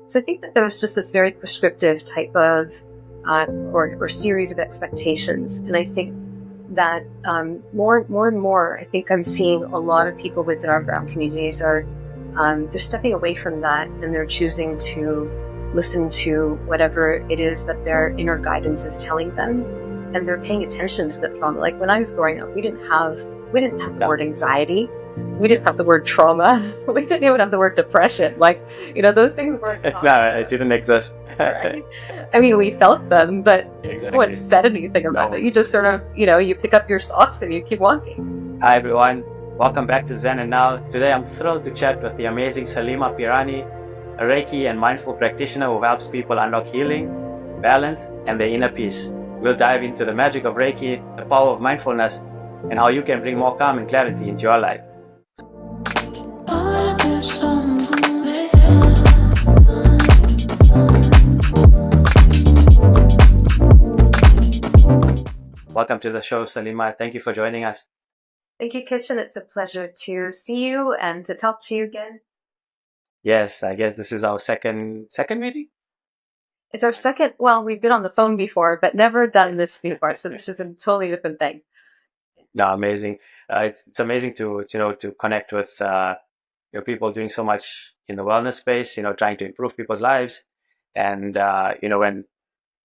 So I think that there's just this very prescriptive type of or series of expectations, and I think that more and more, I think I'm seeing a lot of people within our brown communities are they're stepping away from that, and they're choosing to listen to whatever it is that their inner guidance is telling them, and they're paying attention to the trauma. Like when I was growing up, we didn't have the word anxiety. We didn't have the word trauma. We didn't even have the word depression. Like, those things weren't. No, it didn't exist. Right? I mean, we felt them, but Exactly. no one said anything about it. You just sort of, you pick up your socks and you keep walking. Hi, everyone. Welcome back to Zen and Now. Today, I'm thrilled to chat with the amazing Salima Pirani, a Reiki and mindful practitioner who helps people unlock healing, balance, and their inner peace. We'll dive into the magic of Reiki, the power of mindfulness, and how you can bring more calm and clarity into your life. Welcome to the show, Salima. Thank you for joining us. Thank you, Kishan. It's a pleasure to see you and to talk to you again. Yes, I guess this is our second meeting. It's our second. Well, we've been on the phone before, but never done this before, so this is a totally different thing. No, amazing. It's amazing to connect with people doing so much in the wellness space. Trying to improve people's lives, and when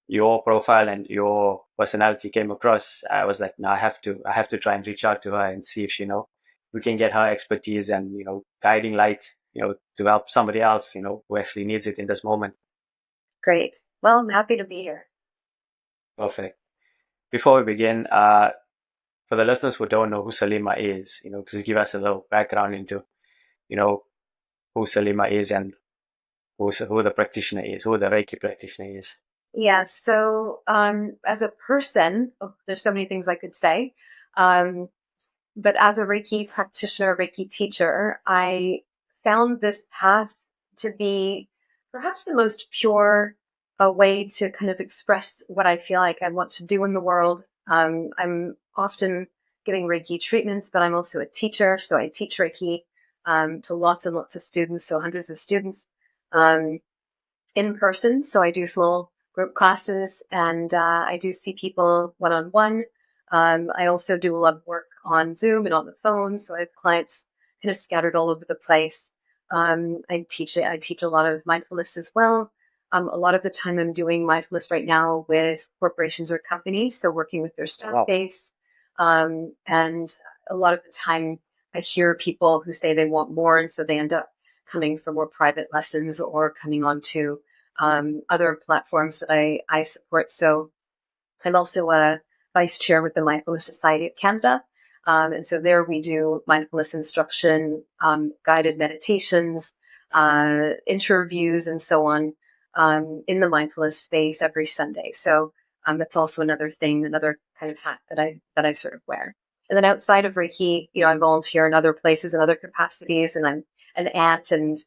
your profile and your personality came across, I was like, no, I have to try and reach out to her and see if we can get her expertise and guiding light to help somebody else who actually needs it in this moment. Great. Well, I'm happy to be here. Perfect. Before we begin, for the listeners who don't know who Salima is, just give us a little background into who Salima is and who the practitioner is, who the Reiki practitioner is. Yeah. So, as a person, there's so many things I could say. But as a Reiki practitioner, Reiki teacher, I found this path to be perhaps the most pure way to kind of express what I feel like I want to do in the world. I'm often giving Reiki treatments, but I'm also a teacher. So I teach Reiki to lots and lots of students, so hundreds of students in person. So I do small group classes, and I do see people one-on-one. I also do a lot of work on Zoom and on the phone. So I have clients kind of scattered all over the place. I teach a lot of mindfulness as well. A lot of the time I'm doing mindfulness right now with corporations or companies. So working with their staff base. And a lot of the time I hear people who say they want more. And so they end up coming for more private lessons or coming onto other platforms that I support. So I'm also a vice chair with the Mindfulness Society of Canada. And so there we do mindfulness instruction, guided meditations, interviews, and so on in the mindfulness space every Sunday. So that's also another thing, another kind of hat that I sort of wear. And then outside of Reiki, I volunteer in other places and other capacities, and I'm an aunt and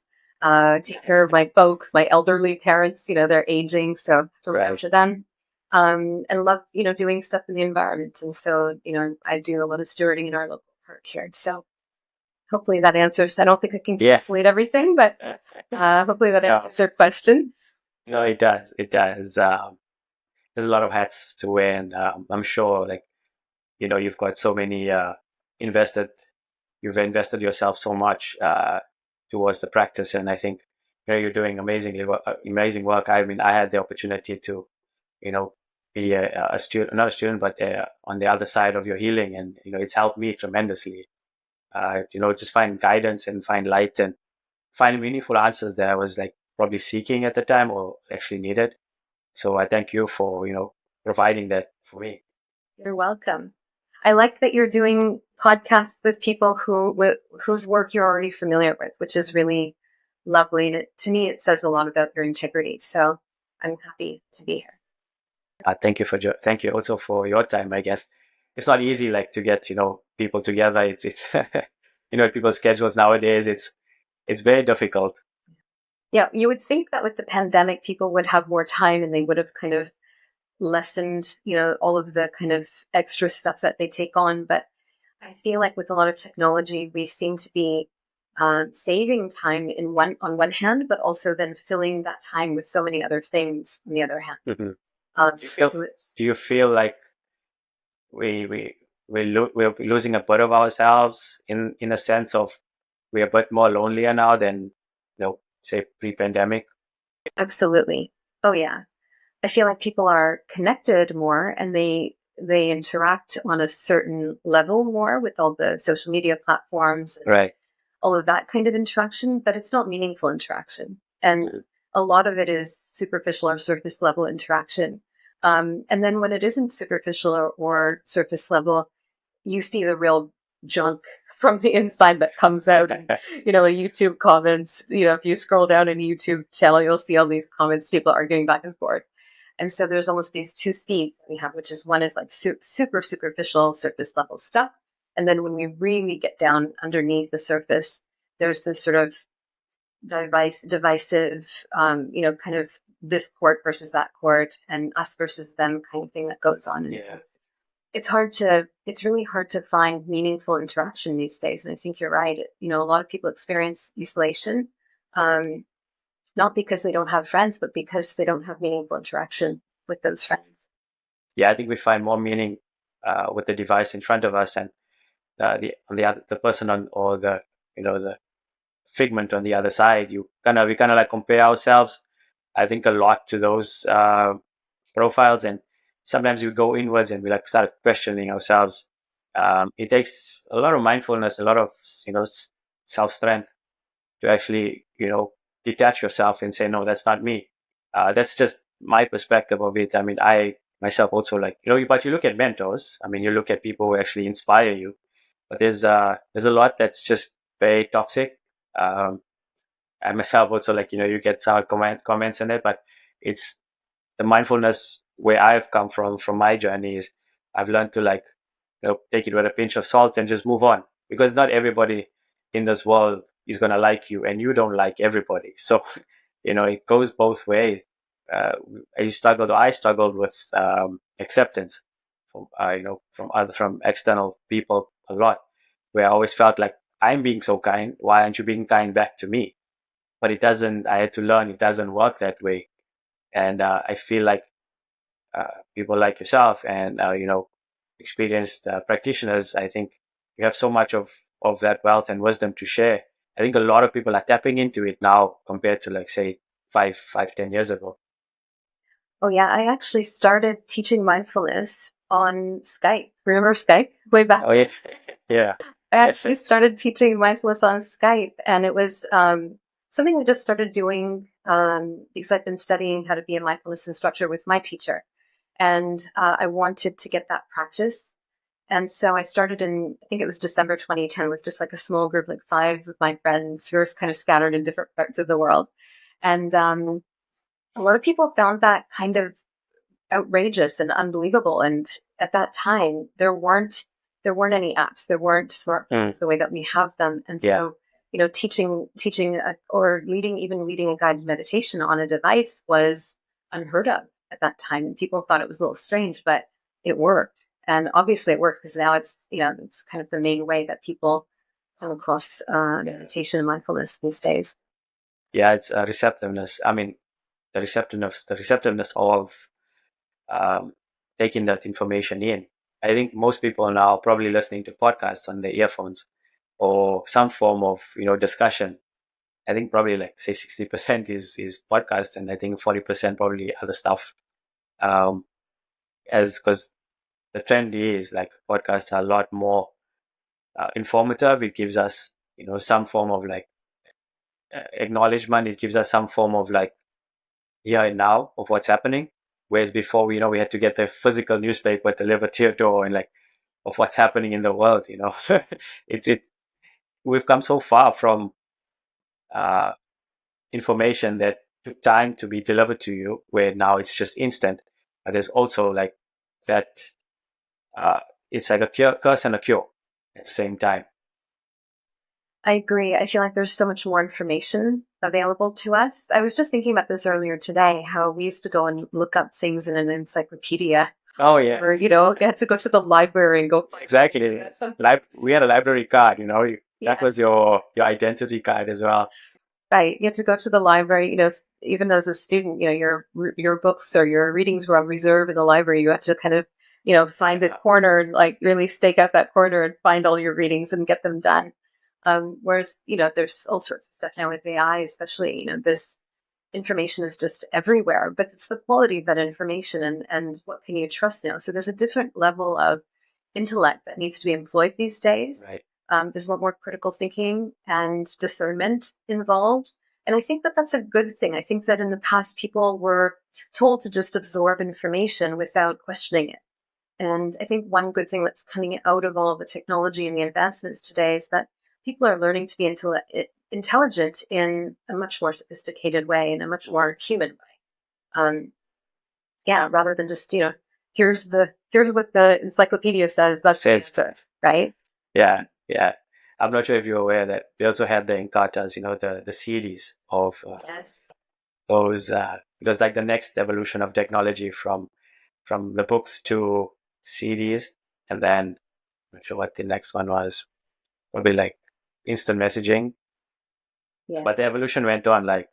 take care of my folks, my elderly parents. They're aging, so to look after them. And love, doing stuff in the environment. And so, I do a lot of stewarding in our local park here. So hopefully that answers. I don't think I can translate everything, but hopefully that answers your question. No, it does. It does. There's a lot of hats to wear, and I'm sure, you've got so many you've invested yourself so much towards the practice, and I think you're doing amazing work. I mean, I had the opportunity to, be a student, not a student, but on the other side of your healing, and it's helped me tremendously. Just find guidance and find light and find meaningful answers that I was probably seeking at the time or actually needed. So I thank you for providing that for me. You're welcome. I like that you're doing podcasts with people whose work you're already familiar with, which is really lovely. And to me, it says a lot about your integrity. So I'm happy to be here. Thank you also for your time. I guess it's not easy to get people together. It's people's schedules nowadays. It's very difficult. Yeah, you would think that with the pandemic, people would have more time and they would have kind of lessened, all of the kind of extra stuff that they take on. But I feel like with a lot of technology, we seem to be saving time on one hand, but also then filling that time with so many other things on the other hand. Mm-hmm. Um, Do you feel, so do you feel like we're losing a bit of ourselves in a sense of we're a bit more lonelier now than, say pre-pandemic? absolutely. Oh yeah. I feel like people are connected more and they interact on a certain level more with all the social media platforms and Right. all of that kind of interaction, but it's not meaningful interaction. And a lot of it is superficial or surface level interaction. And then when it isn't superficial or surface level, you see the real junk from the inside that comes out. And, in YouTube comments, if you scroll down in a YouTube channel, you'll see all these comments, people arguing back and forth. And so there's almost these two speeds that we have, which is one is like super superficial surface level stuff. And then when we really get down underneath the surface, there's this sort of divisive, kind of this court versus that court and us versus them kind of thing that goes on. And so it's really hard to find meaningful interaction these days. And I think you're right. A lot of people experience isolation, not because they don't have friends, but because they don't have meaningful interaction with those friends. Yeah, I think we find more meaning with the device in front of us, and the person on, or the figment on the other side. We kind of like compare ourselves, I think, a lot to those profiles, and sometimes we go inwards and we like start questioning ourselves. It takes a lot of mindfulness, a lot of self strength to actually detach yourself and say, no, that's not me. That's just my perspective of it. I mean, I myself also, like, but you look at mentors. I mean, you look at people who actually inspire you, but there's a lot that's just very toxic. I myself also, like, you get some comments in it, but it's the mindfulness where I've come from my journey is I've learned to, like, take it with a pinch of salt and just move on, because not everybody in this world is going to like you, and you don't like everybody. So, it goes both ways. I struggled with acceptance from external people a lot, where I always felt like, I'm being so kind. Why aren't you being kind back to me? But it doesn't. I had to learn it doesn't work that way. And I feel like people like yourself and experienced practitioners, I think you have so much of that wealth and wisdom to share. I think a lot of people are tapping into it now compared to, like, say 10 years ago. Oh yeah, I actually started teaching mindfulness on Skype. Remember Skype way back? Oh yeah, yeah. I actually started teaching mindfulness on Skype, and it was something I just started doing because I've been studying how to be a mindfulness instructor with my teacher, and I wanted to get that practice. And so I started I think it was December 2010, with just like a small group, like 5 of my friends who were kind of scattered in different parts of the world. And a lot of people found that kind of outrageous and unbelievable. And at that time, there weren't any apps, there weren't smartphones the way that we have them, and Yeah. so teaching or leading a guided meditation on a device was unheard of at that time, and people thought it was a little strange, but it worked, and obviously it worked because now it's kind of the main way that people come across meditation and mindfulness these days. Yeah, it's receptiveness. I mean, the receptiveness of um, taking that information in. I think most people are now probably listening to podcasts on their earphones or some form of discussion. I think probably, like, say 60% is podcasts, and I think 40% probably other stuff. As because the trend is, like, podcasts are a lot more informative. It gives us some form of, like, acknowledgement. It gives us some form of, like, here and now of what's happening. Whereas before, we had to get the physical newspaper delivered to your door, and, like, of what's happening in the world. It's we've come so far from uh, information that took time to be delivered to you, where now it's just instant. But there's also, like, that uh, it's like a curse and a cure at the same time. I agree. I feel like there's so much more information available to us. I was just thinking about this earlier today, how we used to go and look up things in an encyclopedia. Oh yeah, Or, you had to go to the library and go find exactly. something. We had a library card. That Yeah. was your identity card as well. Right. You have to go to the library, even as a student, your books or your readings were on reserve in the library. You have to kind of, find a Yeah. corner and like really stake out that corner and find all your readings and get them done. Whereas, there's all sorts of stuff now with AI, especially, there's information is just everywhere, but it's the quality of that information and what can you trust now. So there's a different level of intellect that needs to be employed these days. Right. There's a lot more critical thinking and discernment involved. And I think that that's a good thing. I think that in the past, people were told to just absorb information without questioning it. And I think one good thing that's coming out of all of the technology and the advancements today is that people are learning to be intelligent in a much more sophisticated way, in a much more human way. Yeah, rather than just, here's what the encyclopedia says, that's the Said answer, stuff. right? Yeah, yeah. I'm not sure if you're aware that we also had the Encartas, the series of Yes. those. It was like the next evolution of technology from the books to CDs, and then I'm not sure what the next one was. Probably like instant messaging. But the Yes. evolution went on. Like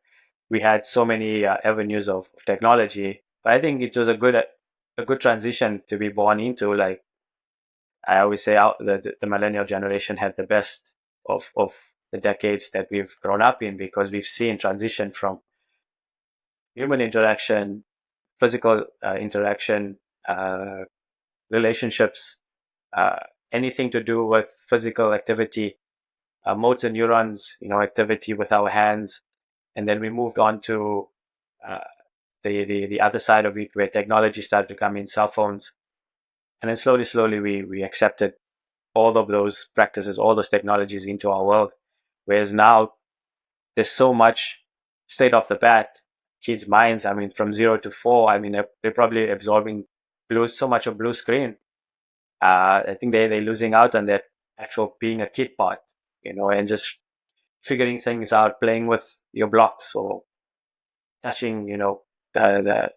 we had so many avenues of technology. But I think it was a good transition to be born into. Like I always say, the millennial generation had the best of the decades that we've grown up in, because we've seen transition from human interaction, physical interaction, uh, relationships, uh, anything to do with physical activity, motor neurons, activity with our hands. And then we moved on to uh, the other side of it, where technology started to come in, cell phones. And then slowly, we accepted all of those practices, all those technologies into our world. Whereas now there's so much straight off the bat, kids' minds, I mean, from 0 to 4, I mean, they're probably absorbing so much of blue screen. I think they're losing out on that actual being a kid part, and just figuring things out, playing with your blocks, or touching, the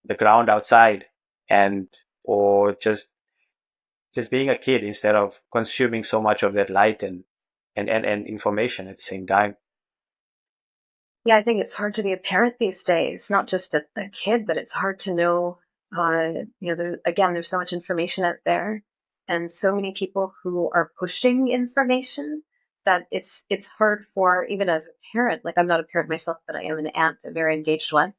the ground outside, and or just being a kid instead of consuming so much of that light and information at the same time. Yeah, I think it's hard to be a parent these days, not just a kid, but it's hard to know. There's so much information out there, and so many people who are pushing information that it's hard for even as a parent. Like I'm not a parent myself, but I am an aunt, a very engaged one.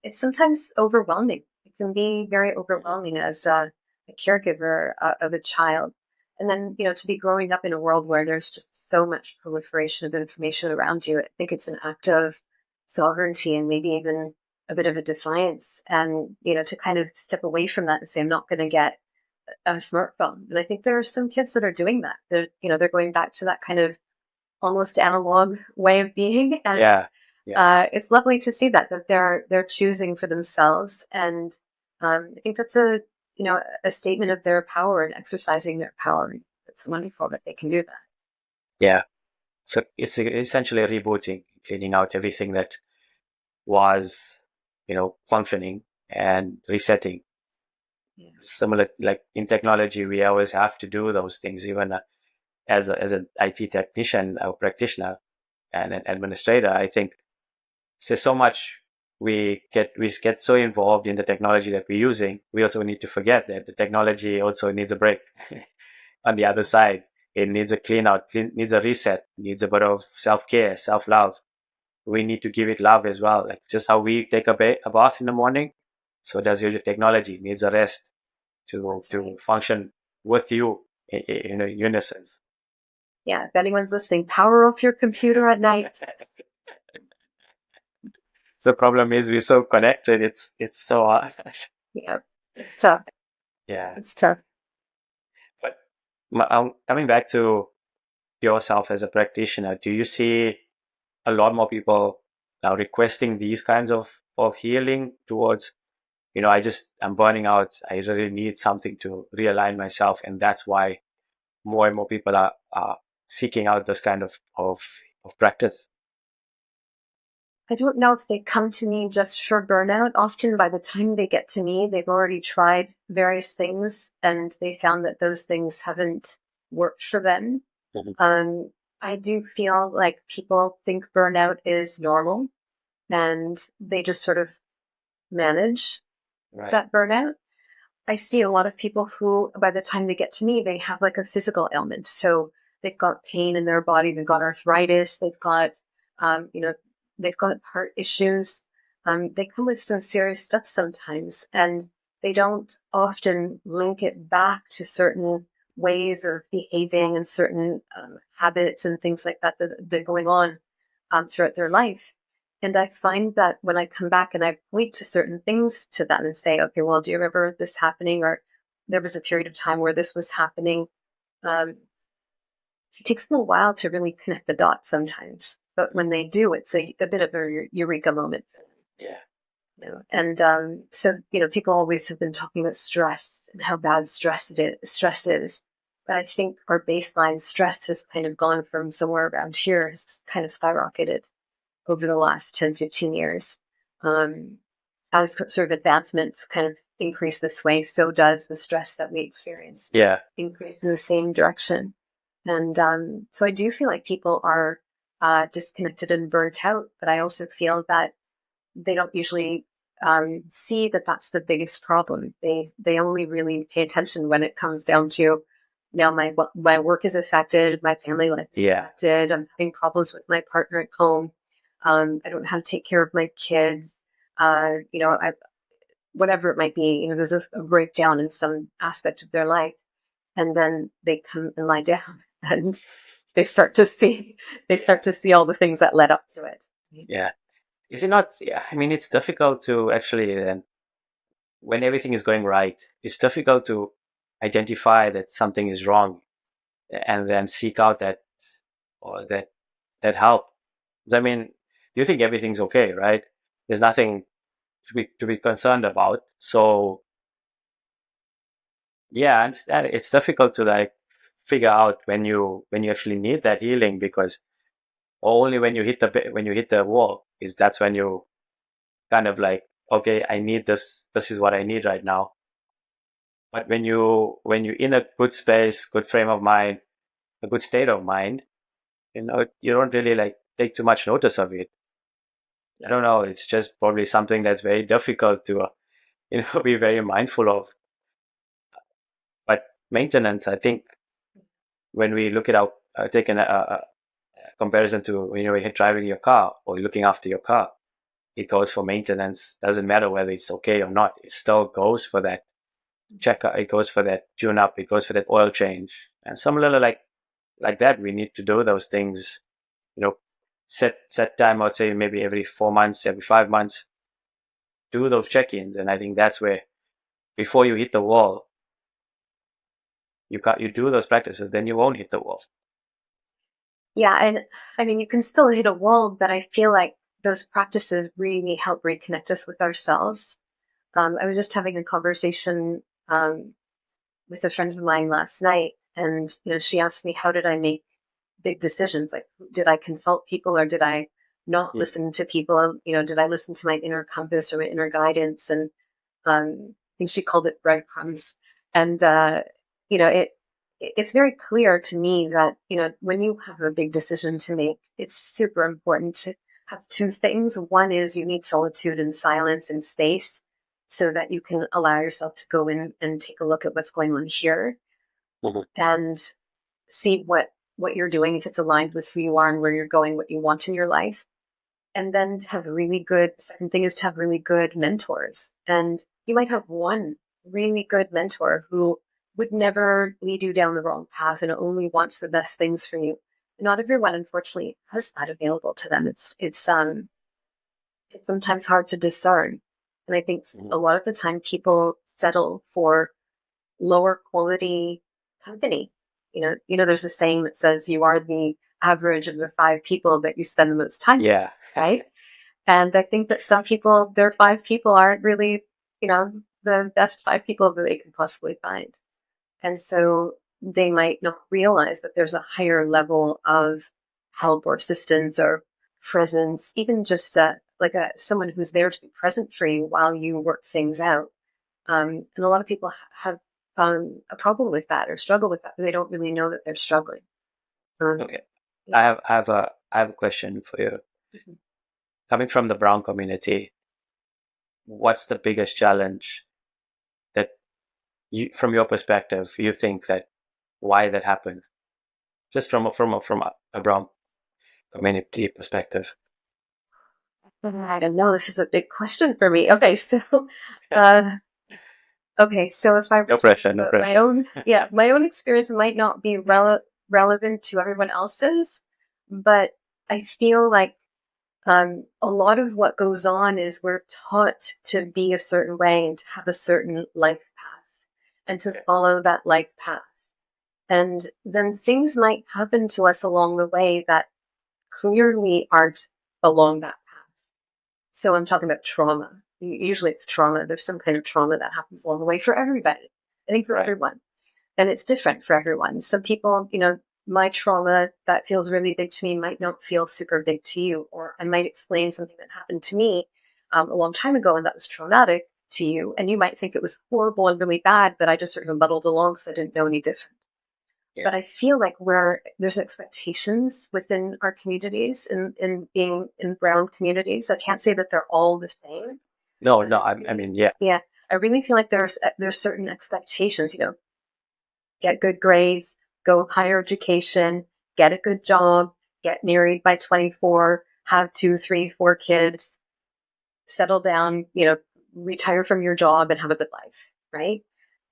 It's sometimes overwhelming. It can be very overwhelming as a caregiver of a child. And then, to be growing up in a world where there's just so much proliferation of information around you, I think it's an act of sovereignty and maybe even a bit of a defiance. And, to kind of step away from that and say, I'm not going to get a smartphone. And I think there are some kids that are doing that. They're going back to that kind of almost analog way of being. And Yeah, yeah, it's lovely to see that they're choosing for themselves. And I think that's a statement of their power and exercising their power. It's wonderful that they can do that. yeah. So it's essentially rebooting, cleaning out everything that was, functioning, and resetting. Yeah. Similar, like in technology, we always have to do those things, even as an IT technician or practitioner and an administrator. I think there's so much we get so involved in the technology that we're using. We also need to forget that the technology also needs a break on the other side. It needs a clean out, needs a reset, needs a bit of self-care, self-love. We need to give it love as well. Like just how we take a bath in the morning, so does your technology. It needs a rest to That's right. to function with you in a unison. Yeah. If anyone's listening, power off your computer at night. The problem is we're so connected. It's so hard. Yeah. It's tough. Yeah. It's tough. But coming back to yourself as a practitioner, do you see a lot more people now requesting these kinds of healing towards, I'm burning out. I really need something to realign myself. And that's why more and more people are seeking out this kind of practice. I don't know if they come to me just for burnout. Often by the time they get to me, they've already tried various things and they found that those things haven't worked for them. Mhm. I do feel like people think burnout is normal and they just sort of manage Right. that burnout. I see a lot of people who, by the time they get to me, they have like a physical ailment. So they've got pain in their body, they've got arthritis, they've got, you know, they've got heart issues. They come with some serious stuff sometimes, and they don't often link it back to certain ways of behaving and certain habits and things like that that have been going on throughout their life. And I find that when I come back and I point to certain things to them and say, okay, well, do you remember this happening? Or there was a period of time where this was happening. Um, it takes them a while to really connect the dots sometimes. But when they do, it's a bit of a eureka moment. Yeah. And so, people always have been talking about stress and how bad stress is. But I think our baseline stress has kind of gone from somewhere around here, has kind of skyrocketed over the last 10, 15 years. Um, as sort of advancements kind of increase this way, so does the stress that we experience Yeah. increase in the same direction. And so I do feel like people are disconnected and burnt out, but I also feel that they don't usually see that that's the biggest problem. They only really pay attention when it comes down to now my work is affected, my family life is Yeah. affected, I'm having problems with my partner at home, I don't know how to take care of my kids, whatever it might be. There's a breakdown in some aspect of their life, and then they come and lie down and they start to see all the things that led up to it. Yeah. Is it not? Yeah. I mean, it's difficult to actually then, when everything is going right, it's difficult to identify that something is wrong and then seek out that or that help. 'Cause I mean, you think everything's okay, right? There's nothing to be concerned about. So yeah, I understand. It's difficult to like figure out when you actually need that healing, because only when you hit the wall is that's when you kind of like, okay, I need this. This is what I need right now. But when you're in a good space, good frame of mind, a good state of mind, you don't really like take too much notice of it. I don't know. It's just probably something that's very difficult to be very mindful of. But maintenance, I think, when we look at take a comparison to when you're driving your car or looking after your car, it goes for maintenance. Doesn't matter whether it's okay or not. It still goes for that checkup. It goes for that tune up. It goes for that oil change. And similarly, like that, we need to do those things. You know, set time. I'd say maybe every 4 months, every 5 months, do those check-ins. And I think that's where, before you hit the wall, you do those practices, then you won't hit the wall. Yeah, and I mean, you can still hit a wall, but I feel like those practices really help reconnect us with ourselves. I was just having a conversation with a friend of mine last night, and she asked me, how did I make big decisions? Like, did I consult people or did I not Yeah. listen to people? Did I listen to my inner compass or my inner guidance? And I think she called it breadcrumbs. And it's very clear to me that when you have a big decision to make, it's super important to have two things. One is you need solitude and silence and space so that you can allow yourself to go in and take a look at what's going on here Mhm. and see what you're doing, if it's aligned with who you are and where you're going, what you want in your life. And then to have really good, second thing is to have really good mentors. And you might have one really good mentor who would never lead you down the wrong path and only wants the best things for you. Not everyone, unfortunately, has that available to them. It's sometimes hard to discern. And I think Mhm. a lot of the time people settle for lower quality company. There's a saying that says you are the average of the five people that you spend the most time with, Yeah. right? And I think that some people, their five people aren't really, the best five people that they can possibly find. And so they might not realize that there's a higher level of help or assistance or presence, even just someone who's there to be present for you while you work things out. And a lot of people have a problem with that or struggle with that, but they don't really know that they're struggling. Okay. Yeah. I have a question for you. Coming from the brown community, what's the biggest challenge that you, from your perspective, you think that why that happened? Just from a brown community perspective. I don't know. This is a big question for me. Okay, so, uh, okay, so if I No pressure, no my pressure. own, yeah, my own experience might not be relevant to everyone else's, but I feel like a lot of what goes on is we're taught to be a certain way and to have a certain life path and to Okay. follow that life path. And then things might happen to us along the way that clearly aren't along that path. So I'm talking about trauma. Usually it's trauma. There's some kind of trauma that happens along the way for everybody. I think for Right. everyone. And it's different for everyone. Some people, my trauma that feels really big to me might not feel super big to you. Or I might explain something that happened to me a long time ago and that was traumatic to you. And you might think it was horrible and really bad, but I just sort of muddled along because I didn't know any different. Yeah. But I feel like there's expectations within our communities in being in brown communities. I can't say that they're all the same. No, But no. I mean, yeah. yeah, I really feel like there's certain expectations, get good grades, go higher education, get a good job, get married by 24, have 2, 3, 4 kids, settle down, retire from your job and have a good life, right?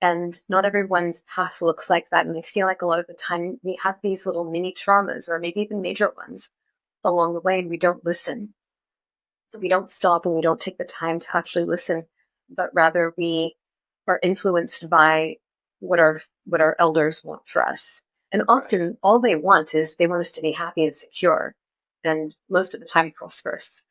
And not everyone's path looks like that. And I feel like a lot of the time we have these little mini traumas or maybe even major ones along the way and we don't listen. So we don't stop and we don't take the time to actually listen, but rather we are influenced by what our elders want for us. And often all they want is they want us to be happy and secure and most of the time prosperous.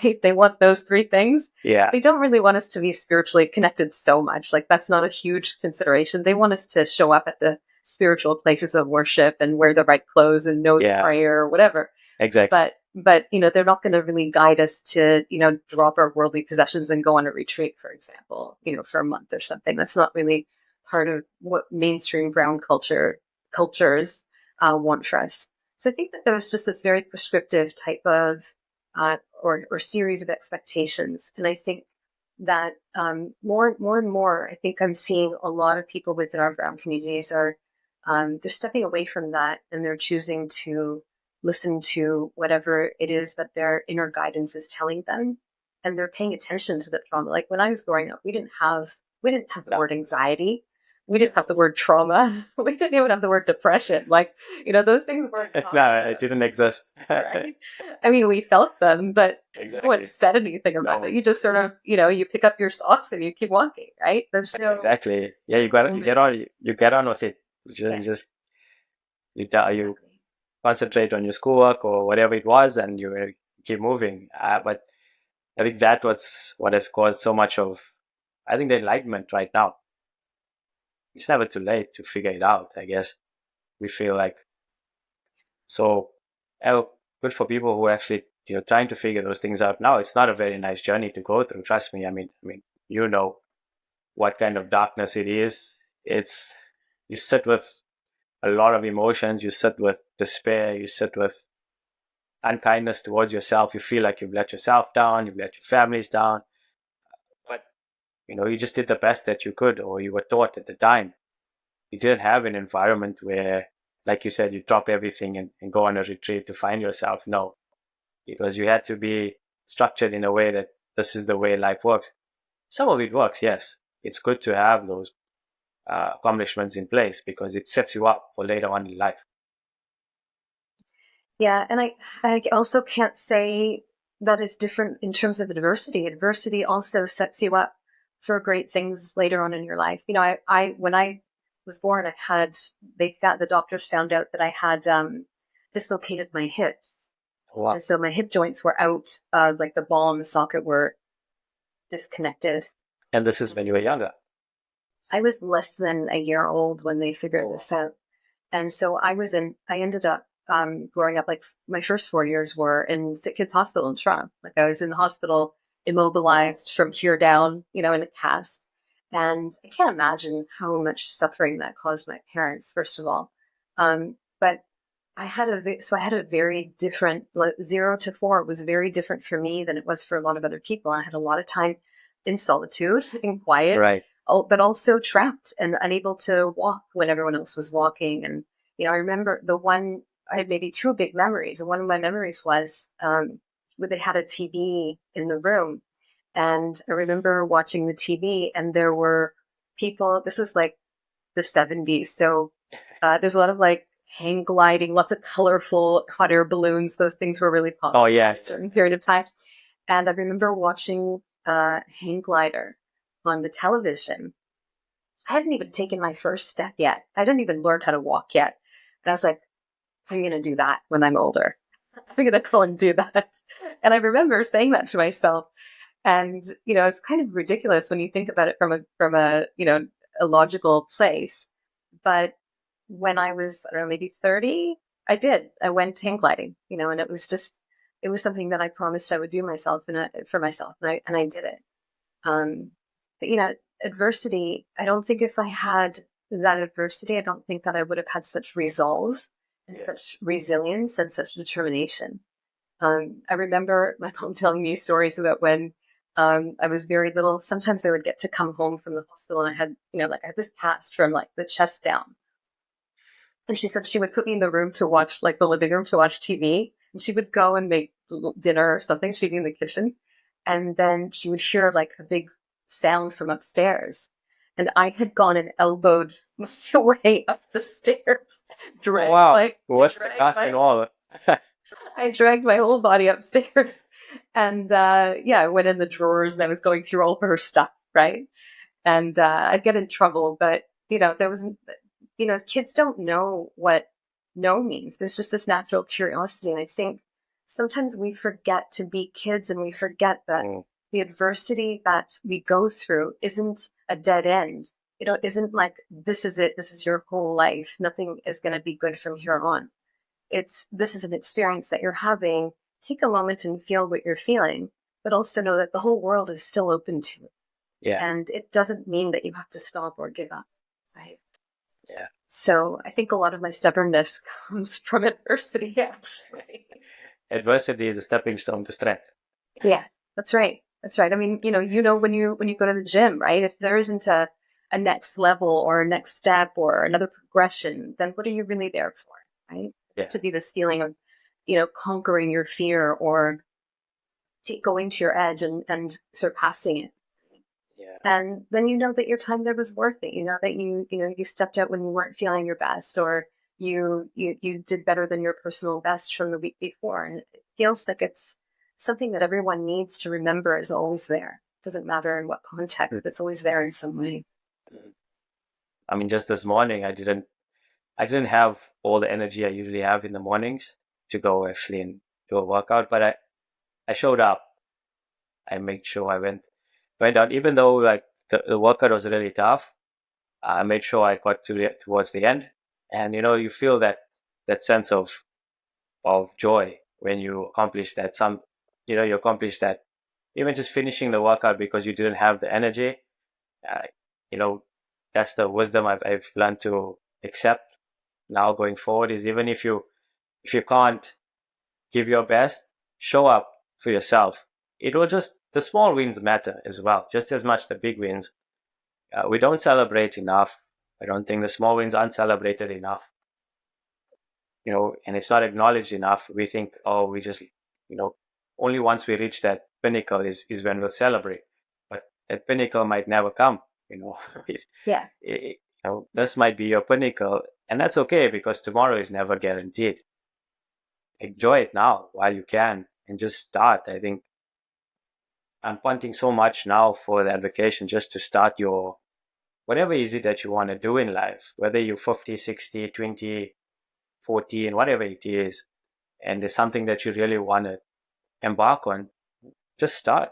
Right? They want those three things. Yeah. They don't really want us to be spiritually connected so much. Like that's not a huge consideration. They want us to show up at the spiritual places of worship and wear the right clothes and know the Yeah. prayer or whatever. Exactly. But they're not going to really guide us to drop our worldly possessions and go on a retreat, for example, for a month or something. That's not really part of what mainstream brown cultures want for us. So I think that there's just this very prescriptive type of or series of expectations, and I think that more and more, I think I'm seeing a lot of people within our brown communities are they're stepping away from that and they're choosing to listen to whatever it is that their inner guidance is telling them, and they're paying attention to the trauma. Like when I was growing up, we didn't have the word anxiety. We didn't have the word trauma. We didn't even have the word depression. Like, those things weren't No, it didn't exist. right? I mean, we felt them, but no one Exactly. said anything about No. it. You just sort of, you pick up your socks and you keep walking, right? There's no Exactly. Yeah, you get on with it. You just you exactly. concentrate on your schoolwork or whatever it was, and you keep moving. But I think that was what has caused so much of, I think, the enlightenment right now. It's never too late to figure it out, I guess. We feel like so good for people who actually trying to figure those things out now. It's not a very nice journey to go through. Trust me. I mean, you know what kind of darkness it is. It's you sit with a lot of emotions. You sit with despair. You sit with unkindness towards yourself. You feel like you've let yourself down. You've let your families down. But you just did the best that you could, or you were taught at the time. You didn't have an environment where, like you said, you drop everything and go on a retreat to find yourself. No, it was you had to be structured in a way that this is the way life works. Some of it works, yes. It's good to have those accomplishments in place because it sets you up for later on in life. Yeah, and I also can't say that it's different in terms of adversity. Adversity also sets you up for great things later on in your life. I when I was born, the doctors found out that I had dislocated my hips, Wow. and so my hip joints were out, like the ball and the socket were disconnected. And this is when you were younger. I was less than a year old when they figured this out. And so I ended up growing up, like my first 4 years were in Sick Kids Hospital in Toronto. Like I was in the hospital, immobilized from here down, in a cast. And I can't imagine how much suffering that caused my parents, first of all. But I had a very different, like, 0 to 4 was very different for me than it was for a lot of other people. I had a lot of time in solitude, in quiet, Right. but also trapped and unable to walk when everyone else was walking. And, I remember I had maybe two big memories. And one of my memories was, where they had a TV in the room. And I remember watching the TV, and there were people, this is like the 70s. So there's a lot of like hang gliding, lots of colorful hot air balloons. Those things were really Oh, popular for a yes. certain period of time. And I remember watching hang glider on the television. I hadn't even taken my first step yet. I didn't even learn how to walk yet. And I was like, I'm going to do that when I'm older. I'm going to go and do that. And I remember saying that to myself. And, it's kind of ridiculous when you think about it from a, a logical place. But when I was, I don't know, maybe 30, I went hang gliding, and it was something that I promised I would do myself for myself. And I did it. Um, but, adversity, I don't think if I had that adversity, I don't think that I would have had such resolve and such resilience and such determination. I remember my mom telling me stories about when I was very little. Sometimes I would get to come home from the hospital and I had, like I had this cast from like the chest down. And she said she would put me in the room to watch, like the living room to watch TV. And she would go and make dinner or something. She'd be in the kitchen. And then she would hear like a big sound from upstairs. And I had gone and elbowed my way up the stairs. Oh, wow. Like, What's the cast and all? I dragged my whole body upstairs. And I went in the drawers and I was going through all of her stuff, right? And I'd get in trouble, but there was, kids don't know what no means. There's just this natural curiosity, and I think sometimes we forget to be kids, and we forget that the adversity that we go through isn't a dead end. Isn't like this is it. This is your whole life. Nothing is going to be good from here on. This is an experience that you're having. Take a moment and feel what you're feeling, but also know that the whole world is still open to it. Yeah. And it doesn't mean that you have to stop or give up, right? Yeah. So I think a lot of my stubbornness comes from adversity, actually. Adversity is a stepping stone to strength. Yeah, that's right. That's right. I mean, when you go to the gym, right? If there isn't a next level or a next step or another progression, then what are you really there for, right? Yeah. It's to be this feeling of, conquering your fear or going to your edge and surpassing it. Yeah. And then you know that your time there was worth it. You know that you stepped out when you weren't feeling your best, or you did better than your personal best from the week before. And it feels like it's something that everyone needs to remember is always there. Doesn't matter in what context, it's always there in some way. I mean, just this morning, I didn't have all the energy I usually have in the mornings to go actually and do a workout, but I showed up. I made sure I went out, even though like the workout was really tough. I made sure I got towards the end, and you feel that sense of joy when you accomplish that. You accomplish that, even just finishing the workout because you didn't have the energy. Uh, you know, that's the wisdom I've learned to accept now going forward. Is even if you can't give your best, show up for yourself. It will just the small wins matter as well, just as much the big wins. We don't celebrate enough. I don't think the small wins aren't celebrated enough. And it's not acknowledged enough. We think, oh, we just, only once we reach that pinnacle is when we'll celebrate. But that pinnacle might never come. Yeah. This might be your pinnacle, and that's okay because tomorrow is never guaranteed. Enjoy it now while you can, and just start. I think I'm wanting so much now for that vacation just to start your whatever is it that you want to do in life, whether you're 50, 60, 20, 40, and whatever it is, and there's something that you really want to embark on, just start.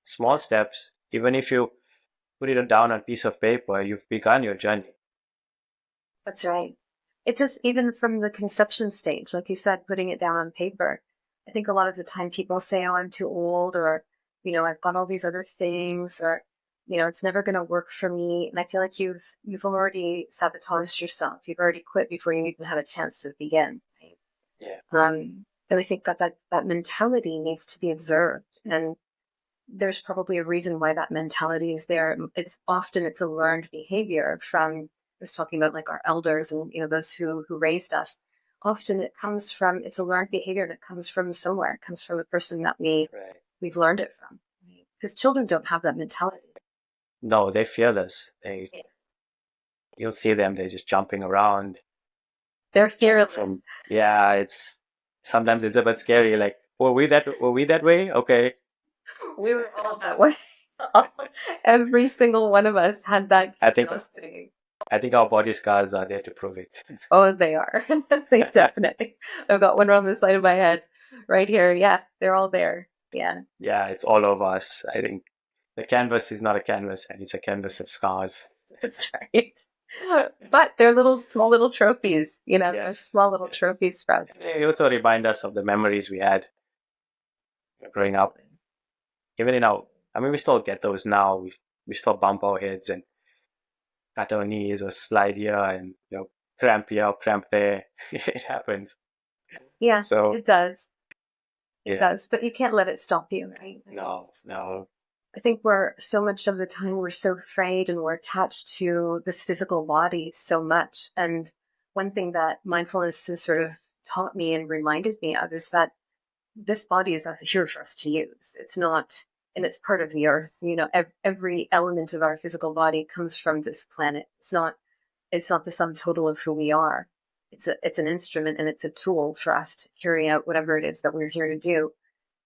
Small steps. Even if you put it down on a piece of paper, you've begun your journey. That's right. It's just even from the conception stage, like you said, putting it down on paper. I think a lot of the time people say, oh, I'm too old, or, I've got all these other things, or, it's never going to work for me. And I feel like you've already sabotaged yourself. You've already quit before you even had a chance to begin. Yeah. And I think that mentality needs to be observed. And there's probably a reason why that mentality is there. It's a learned behavior from, I was talking about like our elders and, those who raised us. Often it's a learned behavior that comes from somewhere. It comes from a person that Right. we've learned it from. Because children don't have that mentality. No, they fearless. Yeah. You'll see them, they're just jumping around. They're Jumping fearless. from, yeah, sometimes it's a bit scary. Like, were we that way? Okay. We were all that way. Every single one of us had that I think curiosity. I think our body scars are there to prove it. Oh, they are. They definitely. I've got one on the side of my head right here. Yeah, they're all there. Yeah, Yeah, it's all over us. I think the canvas is not a canvas, and it's a canvas of scars. that's right. But they're small little trophies, they're Yes. small little trophies for us. They also remind us of the memories we had growing up. Even we still get those now. We still bump our heads and cut our knees or slide here and cramp here, cramp there. It happens. Yeah, So it does. It yeah, does. But you can't let it stop you, right? no. I think so much of the time we're so afraid and we're attached to this physical body so much. And one thing that mindfulness has sort of taught me and reminded me of is that this body is here for us to use. It's not, and it's part of the earth. Every element of our physical body comes from this planet. It's not the sum total of who we are. It's an instrument and it's a tool for us to carry out whatever it is that we're here to do.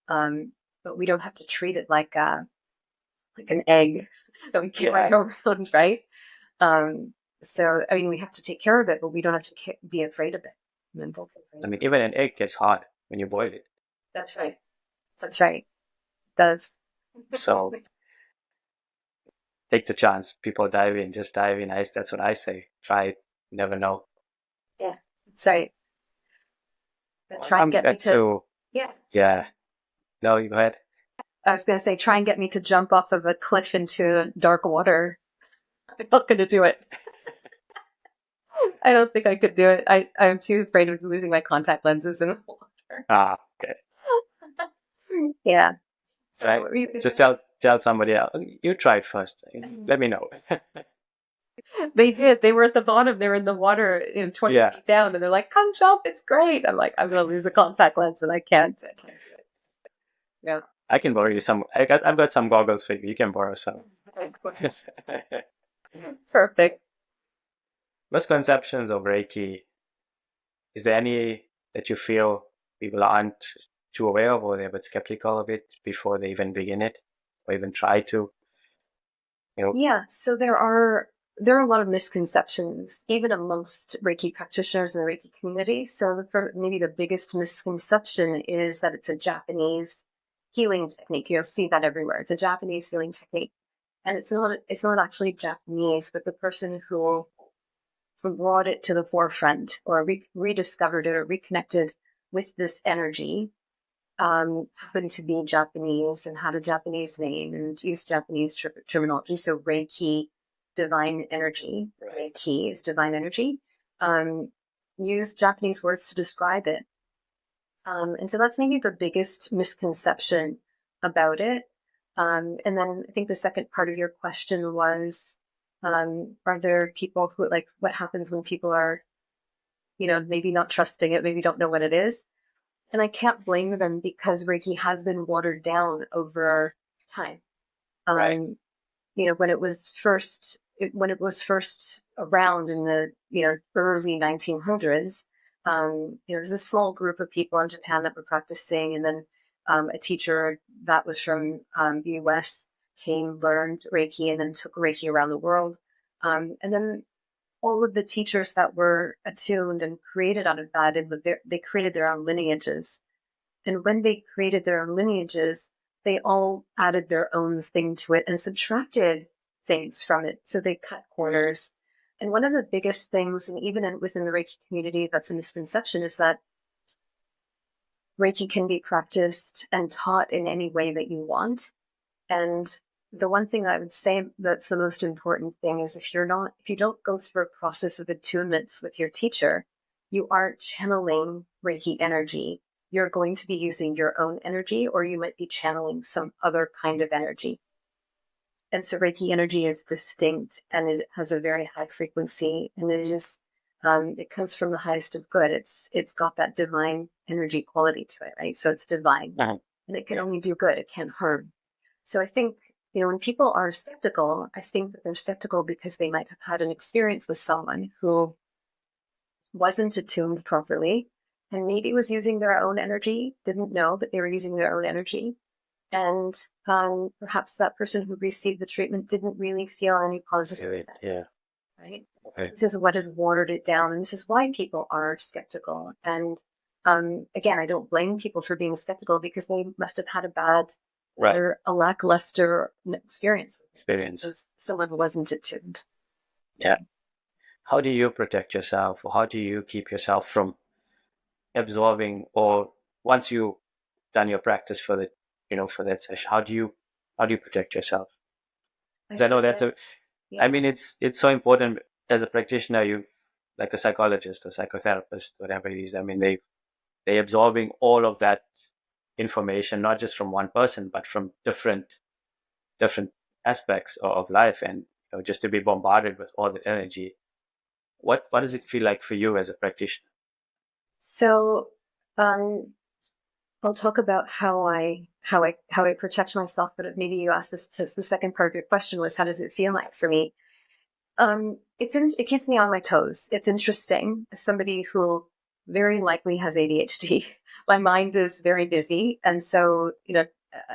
But we don't have to treat it like an egg that we carry around, right? So, I mean, we have to take care of it, but we don't have to be afraid of it. I mean, even an egg gets hard when you boil it. That's right. That's right. It does. So take the chance. People dive in, just dive in. That's what I say. Try it. You never know. Yeah. That's right. But try and get me to. Yeah. Yeah. No, you go ahead. I was going to say, try and get me to jump off of a cliff into dark water. I'm not going to do it. I don't think I could do it. I'm too afraid of losing my contact lenses in the water. Ah, okay. Yeah. So just tell somebody else. You try it first. Let me know. They did. They were at the bottom. They were in the water, 20 feet down, and they're like, "Come jump! It's great." I'm like, "I'm going to lose a contact lens, and I can't do it." Yeah. I can borrow you some. I've got some goggles for you. You can borrow some. Perfect. Misconceptions of Reiki. Is there any that you feel people aren't too aware of, or they're a bit skeptical of it before they even begin it, or even try to? Yeah. So there are a lot of misconceptions, even amongst Reiki practitioners in the Reiki community. So maybe the biggest misconception is that it's a Japanese healing technique. You'll see that everywhere. It's a Japanese healing technique. And it's not actually Japanese, but the person who brought it to the forefront or rediscovered it or reconnected with this energy happened to be Japanese and had a Japanese name and used Japanese terminology. So Reiki, divine energy. Reiki is divine energy. Used Japanese words to describe it. And so that's maybe the biggest misconception about it. And then I think the second part of your question was, are there people who what happens when people are, maybe not trusting it, maybe don't know what it is? And I can't blame them because Reiki has been watered down over time. Right. When it was first around in the early 1900s, there's a small group of people in Japan that were practicing, and then a teacher that was from the U.S. came, learned Reiki, and then took Reiki around the world. And then all of the teachers that were attuned and created out of that, they created their own lineages. And when they created their own lineages, they all added their own thing to it and subtracted things from it. So they cut corners. And one of the biggest things, and even within the Reiki community, that's a misconception, is that Reiki can be practiced and taught in any way that you want. And the one thing I would say that's the most important thing is if you don't go through a process of attunements with your teacher, you aren't channeling Reiki energy. You're going to be using your own energy, or you might be channeling some other kind of energy. And so Reiki energy is distinct, and it has a very high frequency, and it comes from the highest of good. It's got that divine energy quality to it, right? So it's divine, Uh-huh. and it can only do good. It can't harm. So I think, when people are skeptical, I think that they're skeptical because they might have had an experience with someone who wasn't attuned properly and maybe was using their own energy, didn't know that they were using their own energy. And perhaps that person who received the treatment didn't really feel any positive effects, Yeah. right? Okay. This is what has watered it down. And this is why people are skeptical. And again, I don't blame people for being skeptical because they must have had a bad Right. or a lackluster experience Experience. because someone who wasn't attuned. Yeah. How do you protect yourself, or how do you keep yourself from absorbing, or once you done your practice for the, for that session, how do you protect yourself? I Because I know that's forget. I Yeah. mean, it's so important as a practitioner. You, like a psychologist or psychotherapist, whatever it is. I mean, they absorbing all of that information, not just from one person, but from different aspects of life, and just to be bombarded with all the energy. What does it feel like for you as a practitioner? So um, I'll talk about how I protect myself, but maybe you asked this the second part of your question was how does it feel like for me? It keeps me on my toes. It's interesting. As somebody who very likely has ADHD, my mind is very busy, and so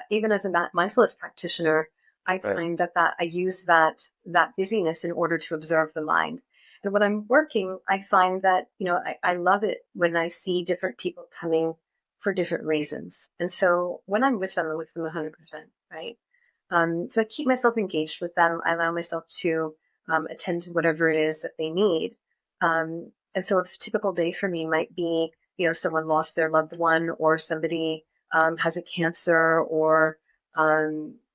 even as a mindfulness practitioner, I Right. find that I use that busyness in order to observe the mind. And when I'm working, I find that I love it when I see different people coming for different reasons. And so when I'm with them 100%, right? So I keep myself engaged with them. I allow myself to attend to whatever it is that they need. And so a typical day for me might be, someone lost their loved one, or somebody has a cancer, or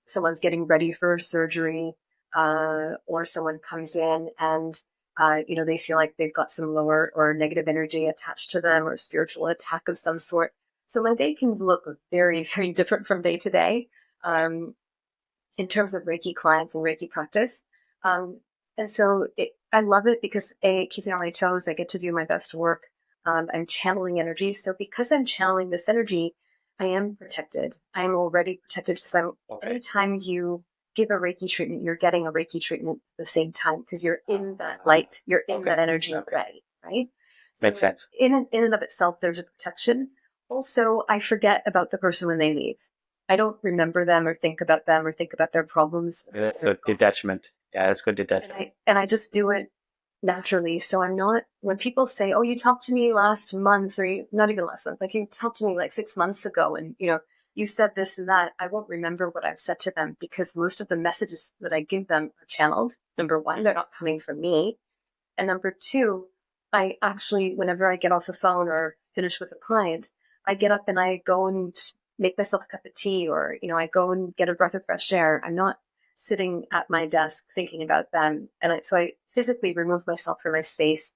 someone's getting ready for surgery, or someone comes in and they feel like they've got some lower or negative energy attached to them, or a spiritual attack of some sort. So my day can look very, very different from day to day. In terms of Reiki clients and Reiki practice. Um, and so I love it because it keeps me on my toes. I get to do my best work. I'm channeling energy. So because I'm channeling this energy, I am protected. I'm already protected because anytime you give a Reiki treatment, you're getting a Reiki treatment at the same time because you're in that light, you're in that energy already, right? Makes So sense. in and of itself, there's a protection. Also, I forget about the person when they leave. I don't remember them or think about them or think about their problems. That's good detachment. Yeah, that's good And detachment. I just do it naturally. So I'm not, when people say, oh, you talked to me last month, or not even last month, like you talked to me like 6 months ago and, you said this and that, I won't remember what I've said to them because most of the messages that I give them are channeled. Number one, they're not coming from me. And number two, I actually, whenever I get off the phone or finish with a client, I get up and I go and make myself a cup of tea, or, I go and get a breath of fresh air. I'm not sitting at my desk thinking about them. So I physically remove myself from my space.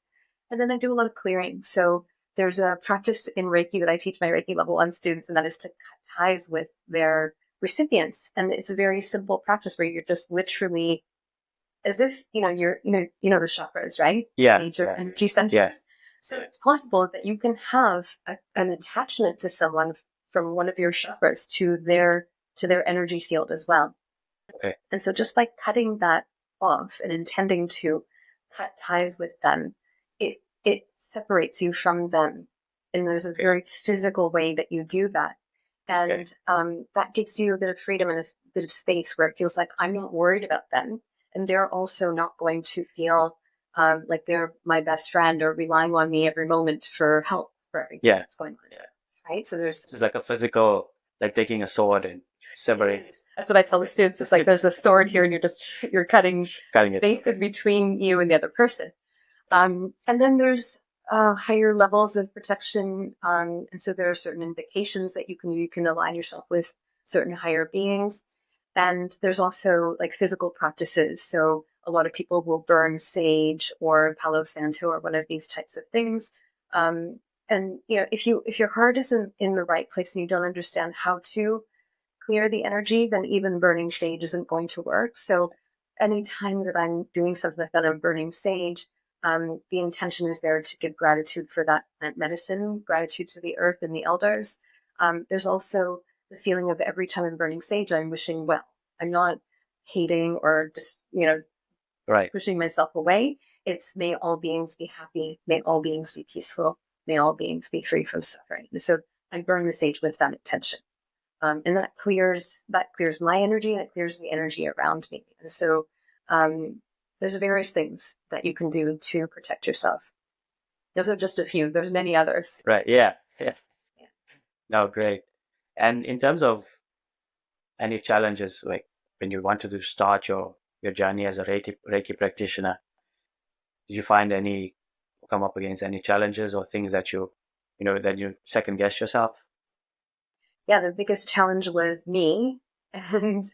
And then I do a lot of clearing. So there's a practice in Reiki that I teach my Reiki level 1 students, and that is to cut ties with their recipients. And it's a very simple practice where you're just literally as if the chakras, right? Yeah. Major Yeah. energy centers. Yeah. So it's possible that you can have an attachment to someone from one of your chakras to their energy field as well. Okay. And so just by cutting that off and intending to cut ties with them, it separates you from them. And there's a very physical way that you do that. And that gives you a bit of freedom and a bit of space where it feels like I'm not worried about them. And they're also not going to feel like they're my best friend or relying on me every moment for help for everything that's going on. Yeah. Right? So It's like a physical, like taking a sword and severing. That's what I tell the students. It's like there's a sword here, and you're cutting Cutting it. space in between you and the other person. And then there's higher levels of protection, and so there are certain invocations that you can align yourself with certain higher beings. And there's also like physical practices. So a lot of people will burn sage or Palo Santo or one of these types of things And if your heart isn't in the right place and you don't understand how to clear the energy, then even burning sage isn't going to work. So anytime that I'm doing something like that, I'm burning sage, the intention is there to give gratitude for that plant medicine, gratitude to the earth and the elders. There's also the feeling of every time I'm burning sage, I'm wishing well. I'm not hating or just, Right. pushing myself away. It's may all beings be happy, may all beings be peaceful, may all beings be free from suffering. And so I burn the sage with that intention. And that clears my energy and it clears the energy around me. And so there's various things that you can do to protect yourself. Those are just a few. There's many others. Right. Yeah. Yeah. Yeah. No, great. And in terms of any challenges, like when you wanted to start your journey as a Reiki practitioner, did you find any come up against any challenges or things that that you second guess yourself? Yeah, the biggest challenge was me and,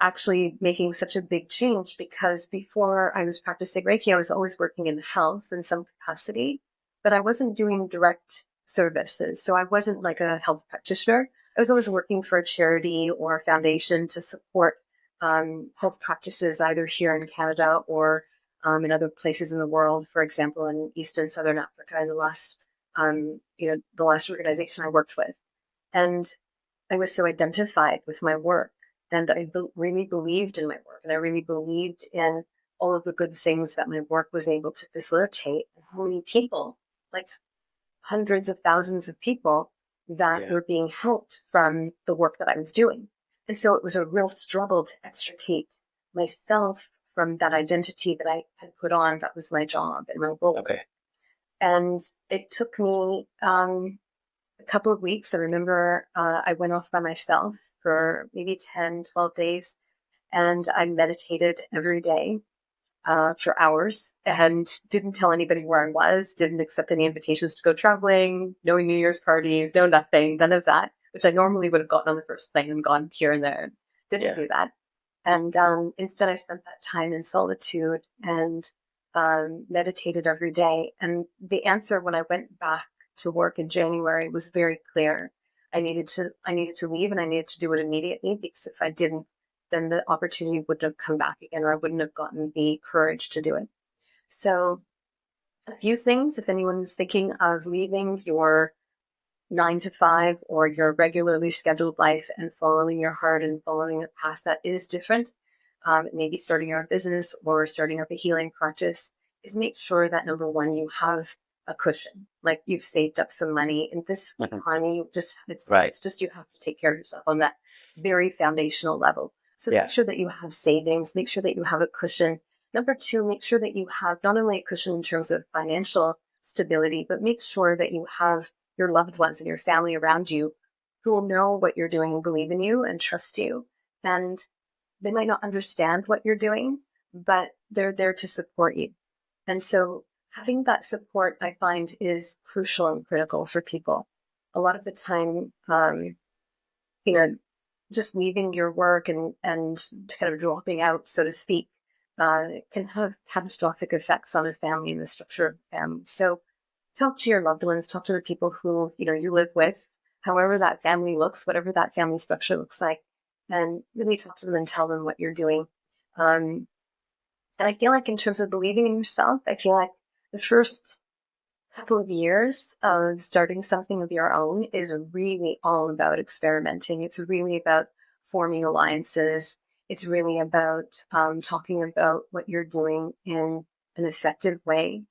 actually making such a big change because before I was practicing Reiki, I was always working in health in some capacity, but I wasn't doing direct services. So I wasn't like a health practitioner. I was always working for a charity or a foundation to support health practices either here in Canada or in other places in the world, for example, in East and Southern Africa in the last organization I worked with. And I was so identified with my work and I really believed in my work and I really believed in all of the good things that my work was able to facilitate. And how many people, like hundreds of thousands of people that Yeah. were being helped from the work that I was doing. And so it was a real struggle to extricate myself from that identity that I had put on. That was my job and my role. Okay. And it took me a couple of weeks. I remember I went off by myself for maybe 10, 12 days, and I meditated every day for hours and didn't tell anybody where I was, didn't accept any invitations to go traveling, no New Year's parties, no nothing, none of that, which I normally would have gotten on the first plane and gone here and there. Didn't do that. And instead, I spent that time in solitude and meditated every day. And the answer when I went back to work in January was very clear. I needed to leave and I needed to do it immediately because if I didn't, then the opportunity wouldn't have come back again or I wouldn't have gotten the courage to do it. So a few things, if anyone's thinking of leaving your 9 to 5 or your regularly scheduled life and following your heart and following a path that is different, maybe starting your own business or starting up a healing practice, is make sure that number one, you have a cushion, like you've saved up some money in this economy. It's just, you have to take care of yourself on that very foundational level. So make sure that you have savings, make sure that you have a cushion. Number two, make sure that you have not only a cushion in terms of financial stability, but make sure that you have your loved ones and your family around you who will know what you're doing and believe in you and trust you. And they might not understand what you're doing, but they're there to support you. And so having that support, I find, is crucial and critical for people. A lot of the time, just leaving your work and kind of dropping out, so to speak, can have catastrophic effects on a family and the structure of a family. So talk to your loved ones, talk to the people who, you live with, however that family looks, whatever that family structure looks like, and really talk to them and tell them what you're doing. And I feel like in terms of believing in yourself, I feel like the first couple of years of starting something of your own is really all about experimenting. It's really about forming alliances. It's really about talking about what you're doing in an effective way,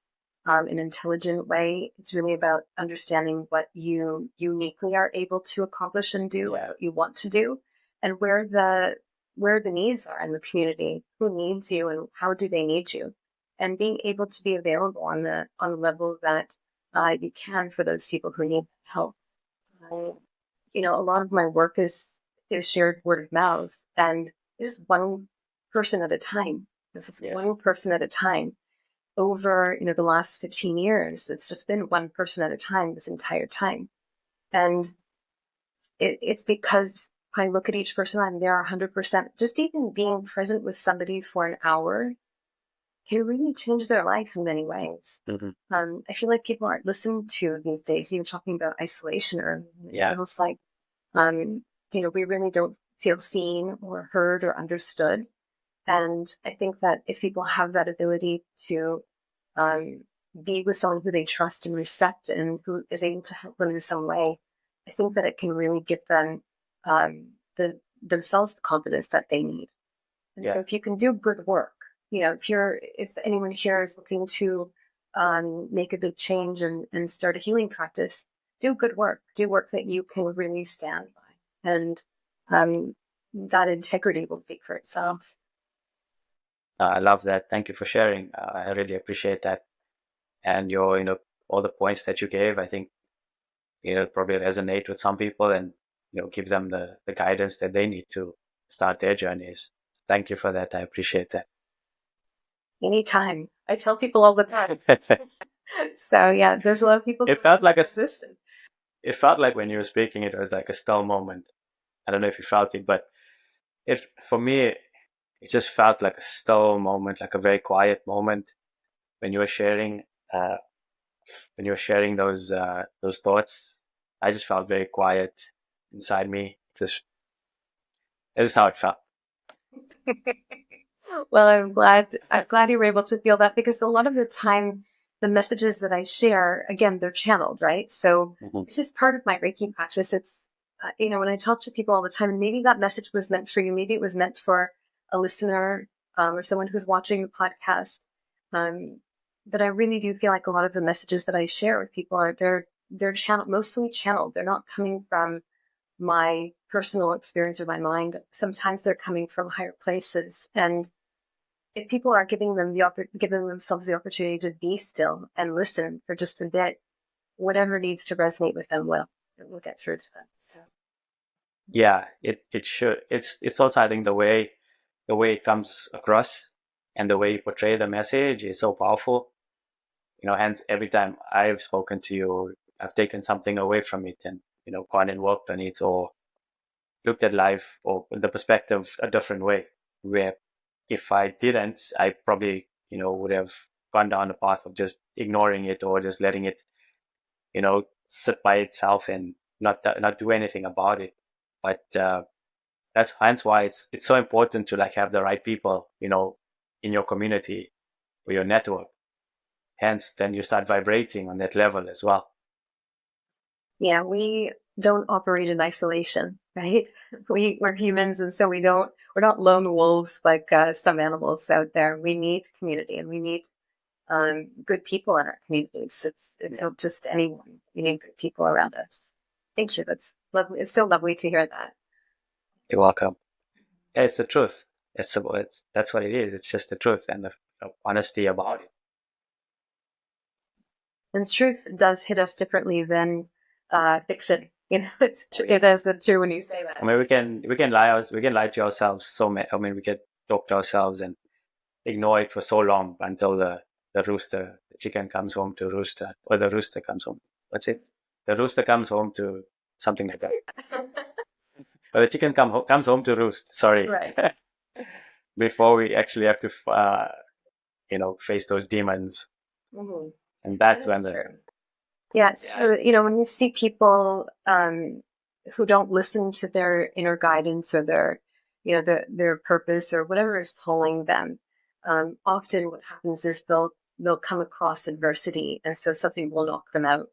an intelligent way. It's really about understanding what you uniquely are able to accomplish and do, what you want to do, and where the needs are in the community, who needs you and how do they need you, and being able to be available on the level that you can for those people who need help. A lot of my work is shared word of mouth, and just one person at a time. This is one person at a time. Over the last 15 years, it's just been one person at a time this entire time, and it's because I look at each person, I'm there 100%. Just even being present with somebody for an hour can really change their life in many ways. I feel like people aren't listened to these days, even talking about isolation, or it feels like, we really don't feel seen or heard or understood. And I think that if people have that ability to be with someone who they trust and respect and who is able to help them in some way, I think that it can really give them themselves the confidence that they need. And so if you can do good work, if anyone here is looking to make a big change and start a healing practice, do good work. Do work that you can really stand by. And that integrity will speak for itself. I love that. Thank you for sharing. I really appreciate that. And all the points that you gave, I think, probably resonate with some people and, give them the guidance that they need to start their journeys. Thank you for that. I appreciate that. Anytime. I tell people all the time. So yeah, there's a lot of people. It felt like when you were speaking, it was like a still moment. I don't know if you felt it, but for me, it just felt like a still moment, like a very quiet moment when you were sharing. When you were sharing those thoughts, I just felt very quiet inside me. This is how it felt. Well, I'm glad you were able to feel that, because a lot of the time, the messages that I share, again, they're channeled, right? So this is part of my Reiki practice. It's, when I talk to people all the time, and maybe that message was meant for you, maybe it was meant for a listener or someone who's watching a podcast. But I really do feel like a lot of the messages that I share with people they're channeled, mostly channeled. They're not coming from my personal experience or my mind. Sometimes they're coming from higher places. And if people are giving themselves the opportunity to be still and listen for just a bit, whatever needs to resonate with them will get through to them. So yeah, it should. It's also, I think, the way it comes across and the way you portray the message is so powerful. Hence every time I've spoken to you, I've taken something away from it and gone and worked on it or looked at life or the perspective a different way. Where if I didn't, I probably would have gone down the path of just ignoring it or just letting it sit by itself and not do anything about it. But that's hence why it's so important to have the right people in your community or your network. Hence, then you start vibrating on that level as well. Yeah, we don't operate in isolation, right? We're humans, and so we're not lone wolves like some animals out there. We need community, and we need good people in our communities. It's not just anyone. We need good people around us. Thank you. That's lovely. It's so lovely to hear that. You're welcome. Yeah, it's the truth. That's what it is. It's just the truth and the honesty about it. And truth does hit us differently than fiction. It is true when you say that. I mean, we can lie to ourselves we can talk to ourselves and ignore it for so long until the chicken comes home to rooster, or the rooster comes home. What's it? The rooster comes home to something like that. But the chicken comes home to roost. Sorry. Right. Before we actually have to, face those demons. Mm-hmm. And that's when yeah, it's true. When you see people who don't listen to their inner guidance or their purpose or whatever is calling them, often what happens is they'll come across adversity, and so something will knock them out,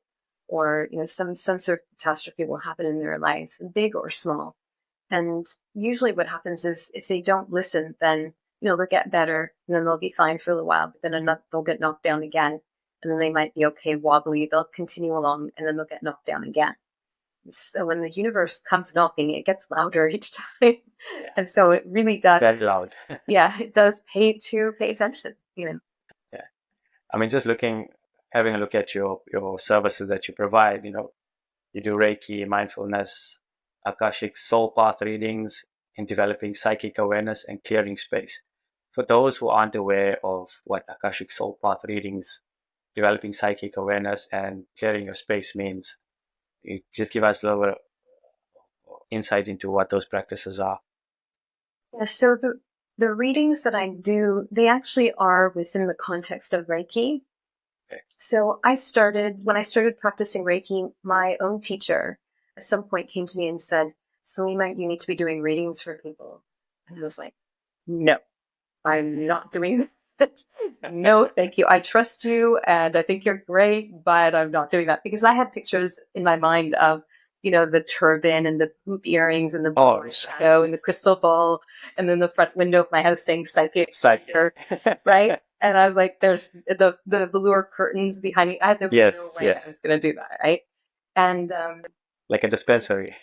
or some sort of catastrophe will happen in their life, big or small. And usually, what happens is if they don't listen, then they'll get better, and then they'll be fine for a little while, but then they'll get knocked down again. And then they might be okay, wobbly. They'll continue along, and then they'll get knocked down again. So when the universe comes knocking, it gets louder each time. And so it really does. Very loud. Yeah, it does pay attention, Yeah. I mean, just having a look at your services that you provide, you do Reiki, mindfulness, Akashic soul path readings, in developing psychic awareness and clearing space. For those who aren't aware of what Akashic soul path readings, developing psychic awareness and clearing your space means, you just give us a little insight into what those practices are. Yeah, so the readings that I do, they actually are within the context of Reiki. Okay. So when I started practicing Reiki, my own teacher at some point came to me and said, Salima, you need to be doing readings for people. And I was like, no, I'm not doing that. No, thank you. I trust you and I think you're great, but I'm not doing that because I had pictures in my mind of, the turban and the hoop earrings and the shadow and the crystal ball and then the front window of my house saying psychic, right? And I was like, there's the velour curtains behind me. There was no way I was going to do that, right? And like a dispensary.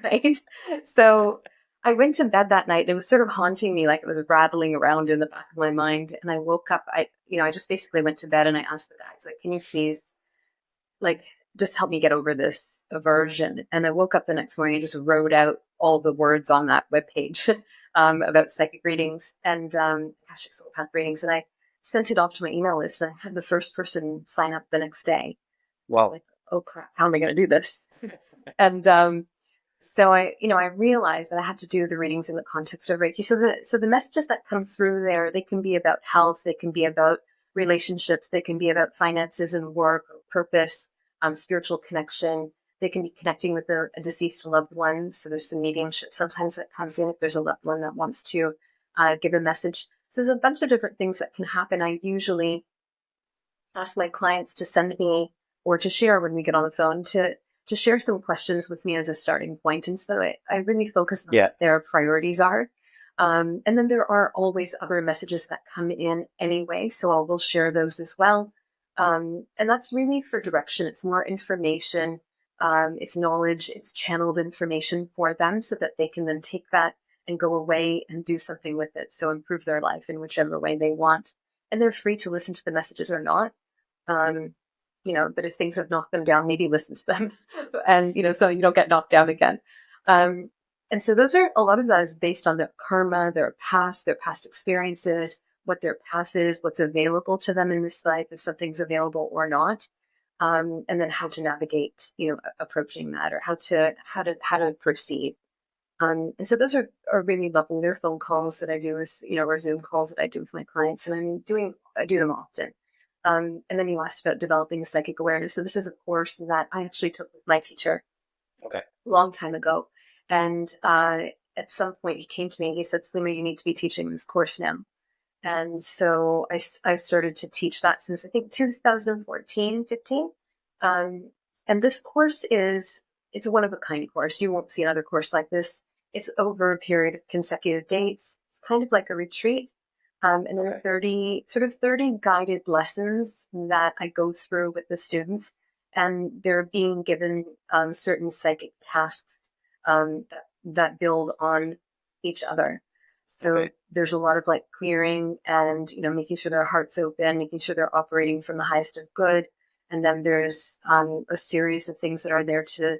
right? So I went to bed that night and it was sort of haunting me, like it was rattling around in the back of my mind. And I woke up, I just basically went to bed and I asked the guys, like, can you please, like, just help me get over this aversion? And I woke up the next morning and just wrote out all the words on that webpage about psychic readings and psychopath readings. And I sent it off to my email list and I had the first person sign up the next day. Wow. I was like, oh crap, how am I going to do this? And so I realized that I had to do the readings in the context of Reiki. So the messages that come through there, they can be about health, they can be about relationships, they can be about finances and work, or purpose, spiritual connection. They can be connecting with a deceased loved one. So there's some mediumship sometimes that comes in if there's a loved one that wants to give a message. So there's a bunch of different things that can happen. I usually ask my clients to send me or to share when we get on the phone to share some questions with me as a starting point. And so I really focus on what their priorities are. And then there are always other messages that come in anyway. So I will share those as well. And that's really for direction. It's more information. It's knowledge. It's channeled information for them so that they can then take that and go away and do something with it. So improve their life in whichever way they want. And they're free to listen to the messages or not. But if things have knocked them down, maybe listen to them and, so you don't get knocked down again. And so a lot of that is based on their karma, their past experiences, what their path is, what's available to them in this life, if something's available or not. And then how to navigate, approaching that or how to proceed. And so those are really lovely. They're phone calls that I do with, or Zoom calls that I do with my clients, and I do them often. And then you asked about developing psychic awareness. So this is a course that I actually took with my teacher a long time ago. And at some point he came to me and he said, Salima, you need to be teaching this course now. And so I started to teach that since I think 2014, 15. And this course it's a one-of-a-kind course. You won't see another course like this. It's over a period of consecutive dates. It's kind of like a retreat. And then 30 guided lessons that I go through with the students. And they're being given certain psychic tasks that build on each other. So there's a lot of like clearing and, making sure their heart's open, making sure they're operating from the highest of good. And then there's a series of things that are there to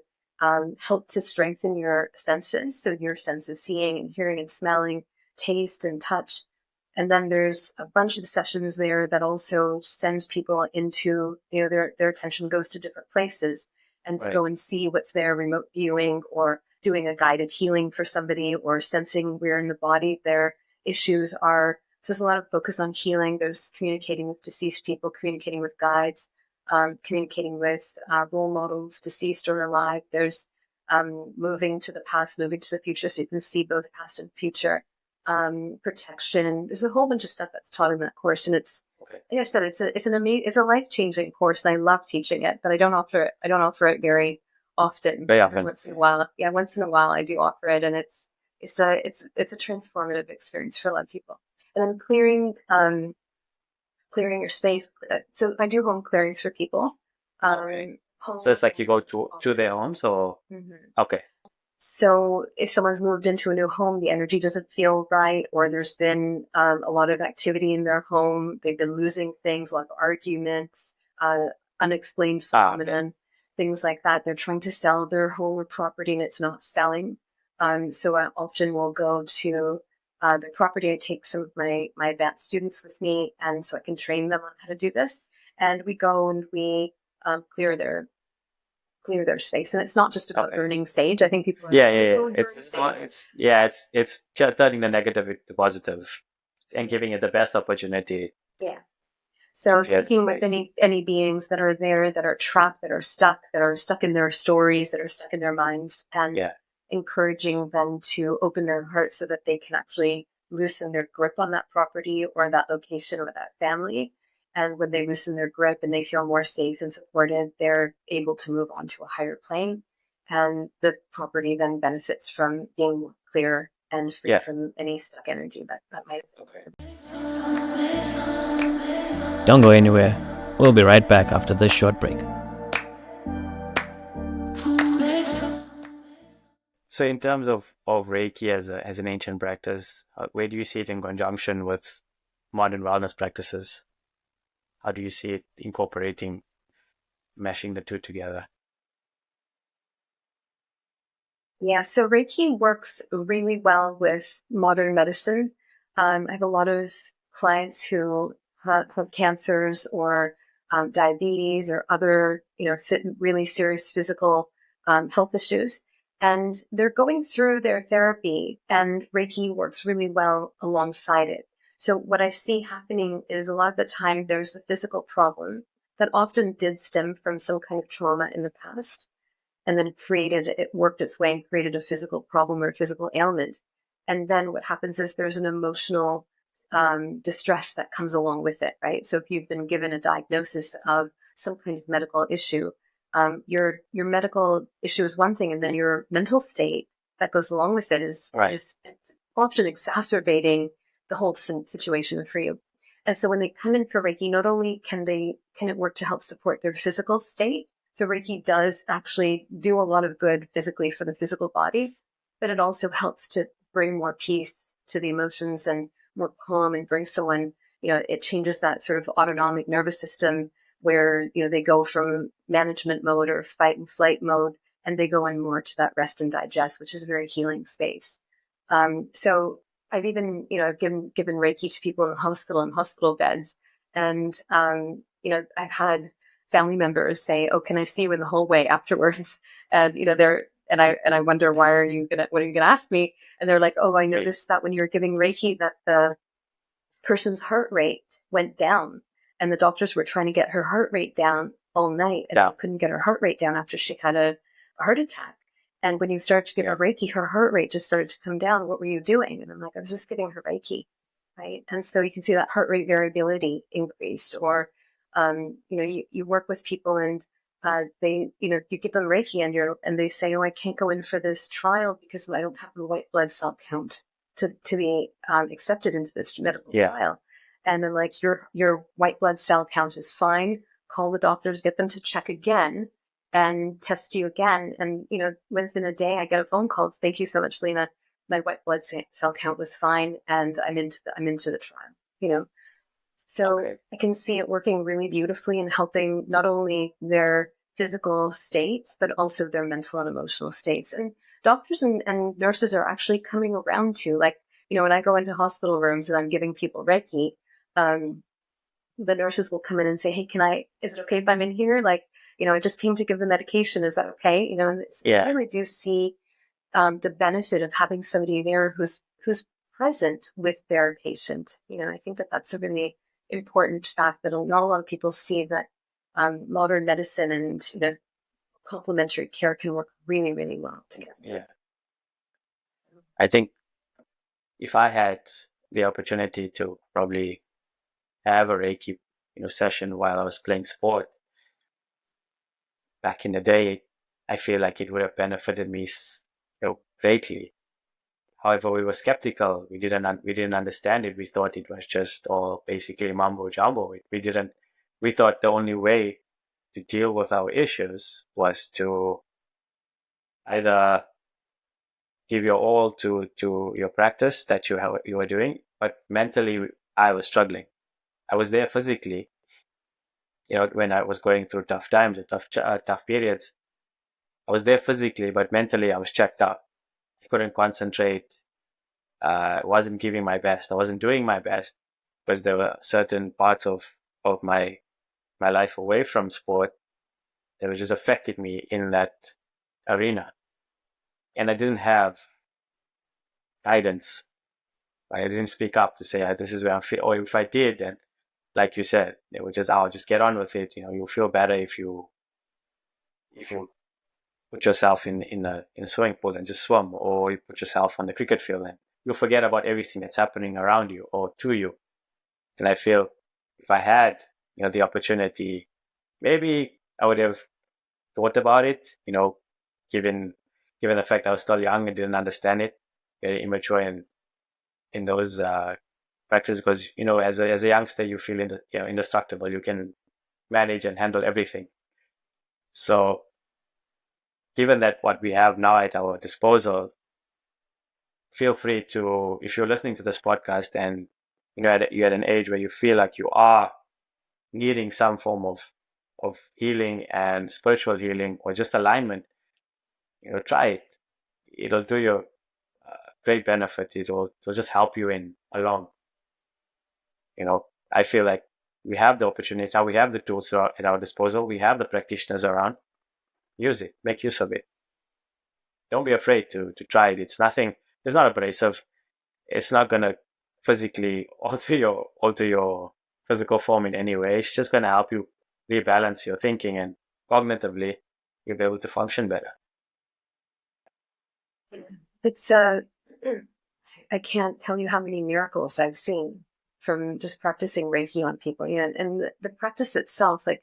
help to strengthen your senses. So your sense of seeing and hearing and smelling, taste and touch. And then there's a bunch of sessions there that also sends people into, their attention goes to different places and to go and see what's there, remote viewing or doing a guided healing for somebody or sensing where in the body their issues are. So there's a lot of focus on healing. There's communicating with deceased people, communicating with guides, communicating with role models, deceased or alive. There's moving to the past, moving to the future, so you can see both past and future. Protection. There's a whole bunch of stuff that's taught in that course, and it's like I said, it's a life-changing course, and I love teaching it. But I don't offer it very often. Very often. Once in a while, I do offer it, and it's a transformative experience for a lot of people. And then clearing your space. So I do home clearings for people. So it's like you go to their homes, or okay. So if someone's moved into a new home, the energy doesn't feel right, or there's been a lot of activity in their home, they've been losing things like arguments, unexplained phenomenon, things like that. They're trying to sell their home or property and it's not selling. So I often will go to the property. I take some of my advanced students with me, and so I can train them on how to do this. And we go and we clear clear their space. And it's not just about burning sage. I think people are Yeah, like, yeah, yeah. "Oh, burn It's turning the negative into positive and giving it the best opportunity. Yeah. So Yeah, speaking with any beings that are there, that are trapped, that are stuck in their stories, that are stuck in their minds, and yeah, encouraging them to open their hearts so that they can actually loosen their grip on that property or that location or that family. And when they loosen their grip and they feel more safe and supported, they're able to move on to a higher plane. And the property then benefits from being more clear and free yeah. from any stuck energy that might. Don't go anywhere. We'll be right back after this short break. So in terms of Reiki as an ancient practice, where do you see it in conjunction with modern wellness practices? How do you see it incorporating, meshing the two together? Yeah, so Reiki works really well with modern medicine. I have a lot of clients who have cancers or diabetes or other, really serious physical health issues, and they're going through their therapy, and Reiki works really well alongside it. So what I see happening is a lot of the time there's a physical problem that often did stem from some kind of trauma in the past and then it worked its way and created a physical problem or a physical ailment. And then what happens is there's an emotional distress that comes along with it, right? So if you've been given a diagnosis of some kind of medical issue, your medical issue is one thing, and then your mental state that goes along with it is often exacerbating the whole situation for you. And so when they come in for Reiki, not only can it work to help support their physical state, so Reiki does actually do a lot of good physically for the physical body, but it also helps to bring more peace to the emotions and more calm and bring someone, it changes that sort of autonomic nervous system where, they go from management mode or fight and flight mode, and they go in more to that rest and digest, which is a very healing space. So I've even, given Reiki to people in hospital and hospital beds. And, I've had family members say, "Oh, can I see you in the hallway afterwards?" And, I wonder, what are you going to ask me? And they're like, "Oh, I noticed that when you were giving Reiki that the person's heart rate went down, and the doctors were trying to get her heart rate down all night and couldn't get her heart rate down after she had a heart attack. And when you started to give her Reiki, her heart rate just started to come down. What were you doing?" And I'm like, "I was just giving her Reiki." Right. And so you can see that heart rate variability increased, or, you work with people and you give them Reiki and they say, "Oh, I can't go in for this trial because I don't have the white blood cell count to be accepted into this medical trial." And then like, your white blood cell count is fine. Call the doctors, get them to check again and test you again. And, within a day I get a phone call. "Thank you so much, Lena. My white blood cell count was fine, and I'm into the trial." So I can see it working really beautifully and helping not only their physical states, but also their mental and emotional states. And doctors and nurses are actually coming around to, like, when I go into hospital rooms and I'm giving people Reiki, the nurses will come in and say, "Hey, is it okay if I'm in here? Like, I just came to give the medication. Is that okay?" And I really do see the benefit of having somebody there who's present with their patient. I think that's a really important fact that not a lot of people see, that modern medicine and complementary care can work really, really well together. Yeah. I think if I had the opportunity to probably have a Reiki, session while I was playing sport back in the day, I feel like it would have benefited me, greatly. However, we were skeptical. We didn't understand it. We thought it was just all basically mumbo jumbo. We thought the only way to deal with our issues was to either give your all to your practice that you were doing, but mentally I was struggling. I was there physically, when I was going through tough times, tough periods. I was there physically, but mentally I was checked out. I couldn't concentrate. Wasn't giving my best. I wasn't doing my best because there were certain parts of my life away from sport that was just affected me in that arena. And I didn't have guidance. I didn't speak up to say, this is where I feel, or if I did, then like you said, it was just, just get on with it. You'll feel better if you put yourself in a swimming pool and just swim, or you put yourself on the cricket field and you'll forget about everything that's happening around you or to you. And I feel if I had, the opportunity, maybe I would have thought about it, given the fact I was still young and didn't understand it, very immature in those practices, because as a youngster you feel indestructible. You can manage and handle everything. So given that what we have now at our disposal, feel free to, if you're listening to this podcast and you're at an age where you feel like you are needing some form of healing and spiritual healing or just alignment, try it. It'll do you great benefit. It'll just help you along. I feel like we have the opportunity now. We have the tools at our disposal. We have the practitioners around. Use it. Make use of it. Don't be afraid to try it. It's nothing. It's not abrasive. It's not gonna physically alter your physical form in any way. It's just gonna help you rebalance your thinking, and cognitively you'll be able to function better. It's I can't tell you how many miracles I've seen from just practicing Reiki on people. And the practice itself, like,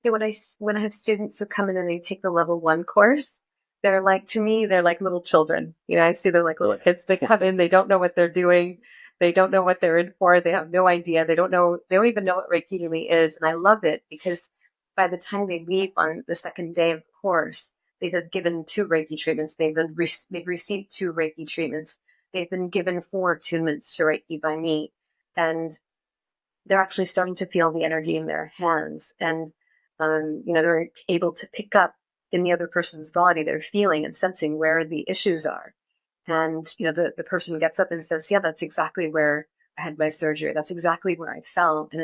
when I have students who come in and they take the level 1 course, they're like, to me, they're like little children. I see them like little kids. They come in, they don't know what they're doing. They don't know what they're in for. They have no idea. They don't even know what Reiki really is. And I love it because by the time they leave on the second day of the course, they've been given 2 Reiki treatments. They've received 2 Reiki treatments. They've been given 4 attunements to Reiki by me. And they're actually starting to feel the energy in their hands. And, they're able to pick up in the other person's body. They're feeling and sensing where the issues are. And, the person gets up and says, yeah, that's exactly where I had my surgery. That's exactly where I fell. And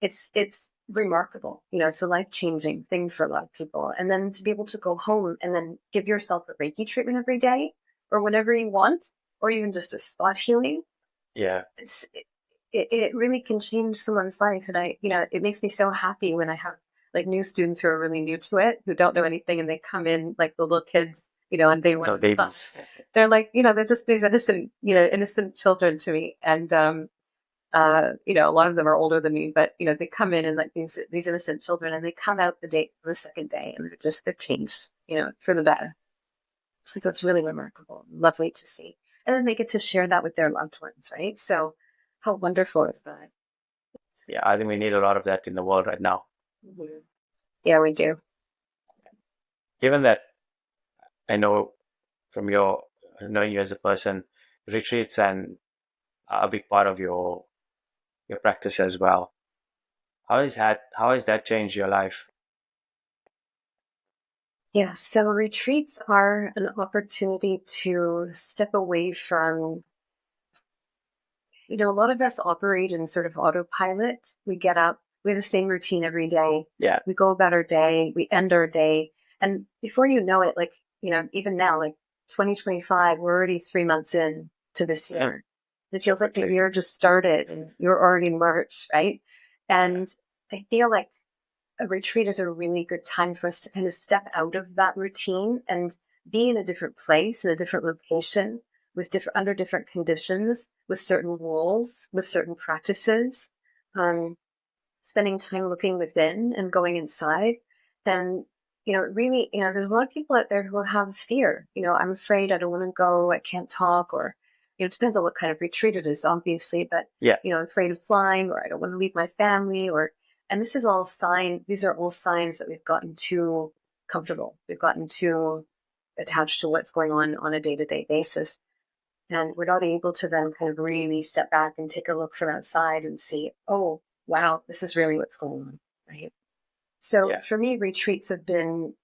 it's remarkable. It's a life-changing thing for a lot of people. And then to be able to go home and then give yourself a Reiki treatment every day or whatever you want, or even just a spot healing. Yeah. It really can change someone's life. And it makes me so happy when I have like new students who are really new to it, who don't know anything, and they come in like the little kids, on day 1 of the class. They're like, they're just these innocent children to me. And, a lot of them are older than me, but, they come in and like these innocent children, and they come out the second day, and they're changed, for the better. So it's really remarkable, lovely to see. And then they get to share that with their loved ones, right? So how wonderful is that? Yeah, I think we need a lot of that in the world right now. Mm-hmm. Yeah, we do. Given that I know from knowing you as a person, retreats and a big part of your practice as well. How has that changed your life? Yeah, so retreats are an opportunity to step away from, a lot of us operate in sort of autopilot. We get up, we have the same routine every day. Yeah. We go about our day, we end our day. And before you know it, like, even now, like 2025, we're already 3 months in to this year. It feels like the year just started and you're already in March, right? And I feel like a retreat is a really good time for us to kind of step out of that routine and be in a different place, in a different location, under different conditions, with certain rules, with certain practices, spending time looking within and going inside. And, really, there's a lot of people out there who have fear. I'm afraid, I don't want to go, I can't talk, or, it depends on what kind of retreat it is, obviously, but, I'm afraid of flying, or I don't want to leave my family, and these are all signs that we've gotten too comfortable. We've gotten too attached to what's going on a day-to-day basis. And we're not able to then kind of really step back and take a look from outside and see, oh, wow, this is really what's going on, right? So for me, retreats have been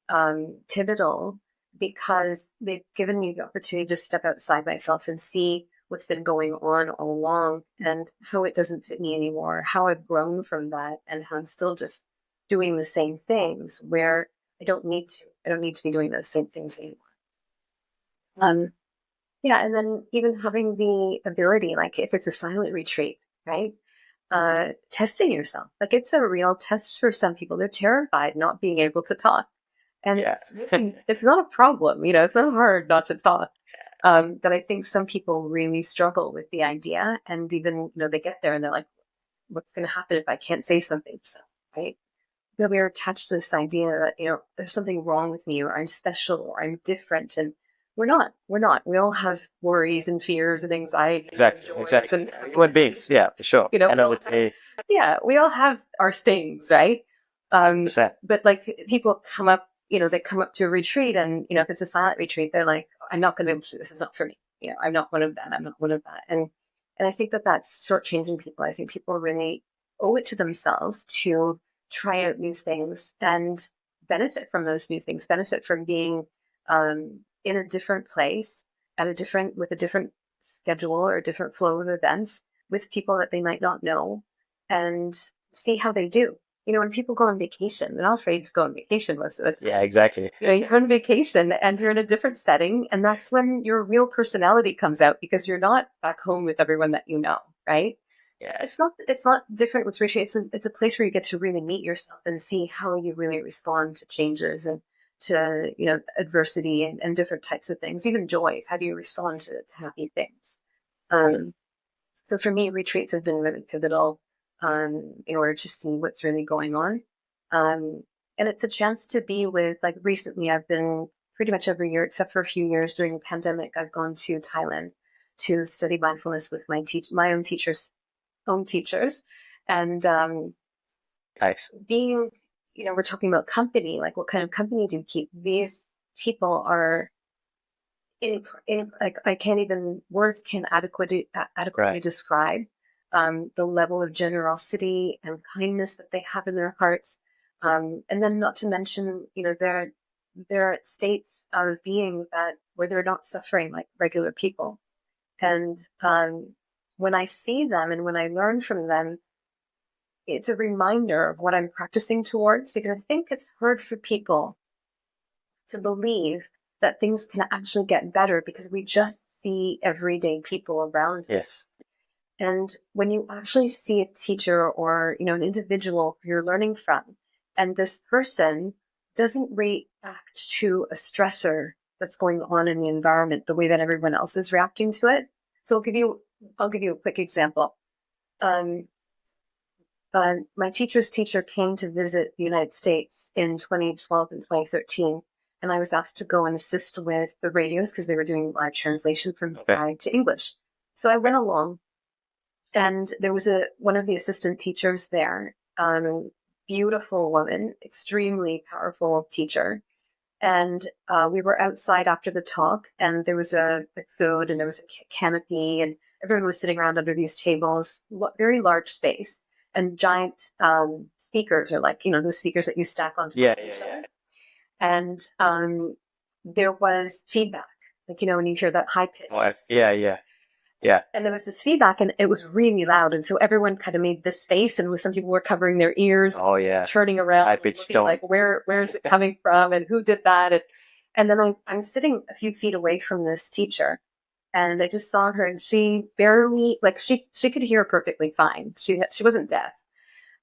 pivotal because they've given me the opportunity to step outside myself and see what's been going on all along and how it doesn't fit me anymore, how I've grown from that, and how I'm still just doing the same things, where I don't need to be doing those same things anymore. Yeah, and then even having the ability, like if it's a silent retreat, right? Testing yourself. Like it's a real test for some people. They're terrified not being able to talk. And Yeah. it's not a problem, it's not hard not to talk. But I think some people really struggle with the idea, and even, they get there and they're like, what's going to happen if I can't say something? So, right. That we're attached to this idea that, there's something wrong with me, or I'm special, or I'm different. And we're not. We all have worries and fears and anxieties. Exactly. And Exactly. and Human beings. Yeah, for sure. End of the day. Yeah, we all have our things, right? 100%. But like people come up, they come up to a retreat, and if it's a silent retreat, they're like, I'm not going to be able to. This is not for me. I'm not one of that. I'm not one of that. And I think that that's shortchanging people. I think people really owe it to themselves to try out new things and benefit from those new things. Benefit from being in a different place with a different schedule or a different flow of events with people that they might not know, and see how they do. When people go on vacation, they're not afraid to go on vacation most of the time. Yeah, exactly. You're on vacation and you're in a different setting, and that's when your real personality comes out, because you're not back home with everyone that you know, right? Yeah. It's not different with retreat. It's a place where you get to really meet yourself and see how you really respond to changes and to, adversity and different types of things, even joys. How do you respond to happy things? So for me, retreats have been really pivotal in order to see what's really going on. And it's a chance to be with, like recently, I've been pretty much every year, except for a few years during the pandemic, I've gone to Thailand to study mindfulness with my own teachers. And Nice. being, we're talking about company, like what kind of company do you keep? These people are in like, I can't even, words can't adequately Right. describe the level of generosity and kindness that they have in their hearts. And then not to mention, they're at states of being where they're not suffering like regular people. And when I see them and when I learn from them, it's a reminder of what I'm practicing towards, because I think it's hard for people to believe that things can actually get better because we just see everyday people around us. Yes. And when you actually see a teacher or, an individual you're learning from, and this person doesn't react to a stressor that's going on in the environment the way that everyone else is reacting to it. So I'll give you a quick example. My teacher's teacher came to visit the United States in 2012 and 2013, and I was asked to go and assist with the radios because they were doing live translation from Thai to English. So I went along, and there was one of the assistant teachers there, beautiful woman, extremely powerful teacher. And we were outside after the talk, and there was food, and there was a canopy, and everyone was sitting around under these tables, very large space, and giant speakers, or like, those speakers that you stack on top of each other. And there was feedback, like, when you hear that high pitch. Oh, yeah. And there was this feedback, and it was really loud. And so everyone kind of made this face, and some people were covering their ears, turning around, looking like, where is it coming from, and who did that? And then I'm sitting a few feet away from this teacher, and I just saw her, and she barely, like, she could hear perfectly fine. She wasn't deaf.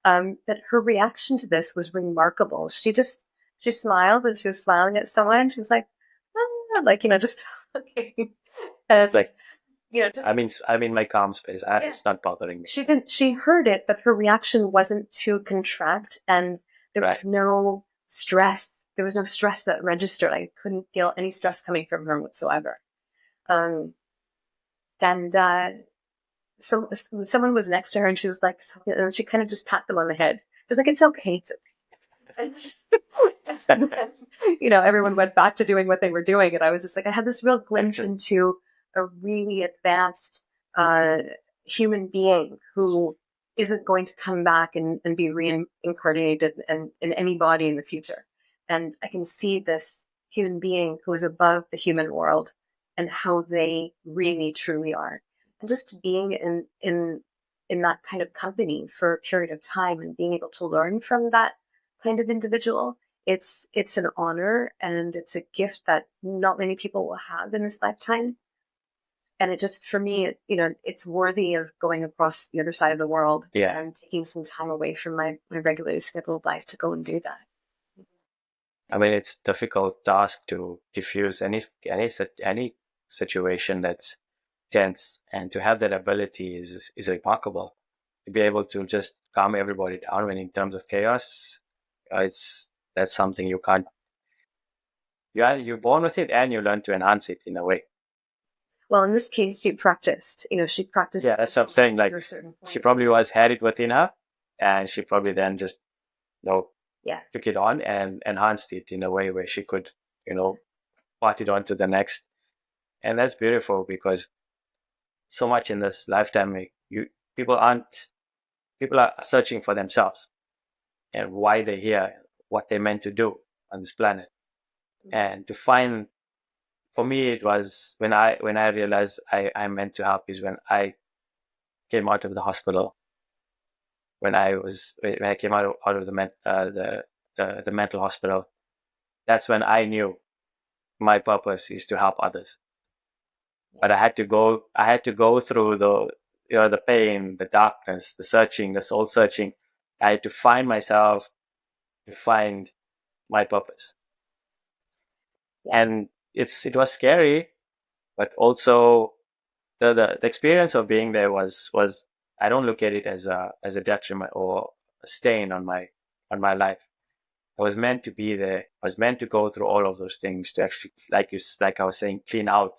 But her reaction to this was remarkable. She smiled, and she was smiling at someone, and she was like, like, just okay. And, like, just, I'm in my calm space. It's not bothering me. She heard it, but her reaction wasn't to contract, and there was no stress. There was no stress that registered. I couldn't feel any stress coming from her whatsoever. And so someone was next to her, and she was like, and she kind of just tapped them on the head. She was like, it's okay. And then, everyone went back to doing what they were doing. And I was just like, I had this real glimpse into a really advanced human being who isn't going to come back and be reincarnated in any body in the future. And I can see this human being who is above the human world and how they really truly are. And just being in that kind of company for a period of time and being able to learn from that kind of individual it's an honor, and it's a gift that not many people will have in this lifetime. And it just, for me, it's worthy of going across the other side of the world and taking some time away from my regularly scheduled life to go and do that. I mean, it's a difficult task to diffuse any situation that's tense, and to have that ability is remarkable. To be able to just calm everybody down when in terms of chaos, that's something you can't. You're born with it, and you learn to enhance it in a way. Well, in this case, she practiced. She practiced. Yeah, that's what I'm saying. Like, she probably had it within her, and she probably then just, took it on and enhanced it in a way where she could, part it on to the next. And that's beautiful, because so much in this lifetime, people are searching for themselves and why they're here, what they're meant to do on this planet. And to find, for me, it was when I realized I'm meant to help, is when I came out of the hospital. When I came out of the mental hospital, that's when I knew my purpose is to help others. But I had to go through the pain, the darkness, the searching, the soul searching. I had to find myself, to find my purpose. And it was scary, but also the experience of being there was I don't look at it as a detriment or a stain on my life. I was meant to be there. I was meant to go through all of those things to actually, like I was saying, clean out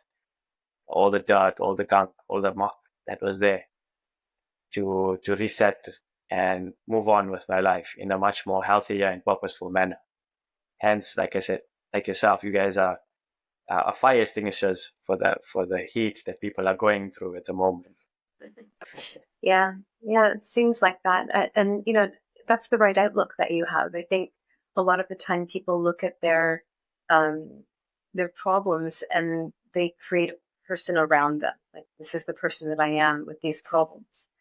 all the dirt, all the gunk, all the muck that was there, to reset and move on with my life in a much more healthier and purposeful manner. Hence, like I said, like yourself, you guys are fire extinguishers for the heat that people are going through at the moment. Yeah, it seems like that. And, that's the right outlook that you have. I think a lot of the time people look at their problems, and they create a person around them. Like, this is the person that I am with these problems.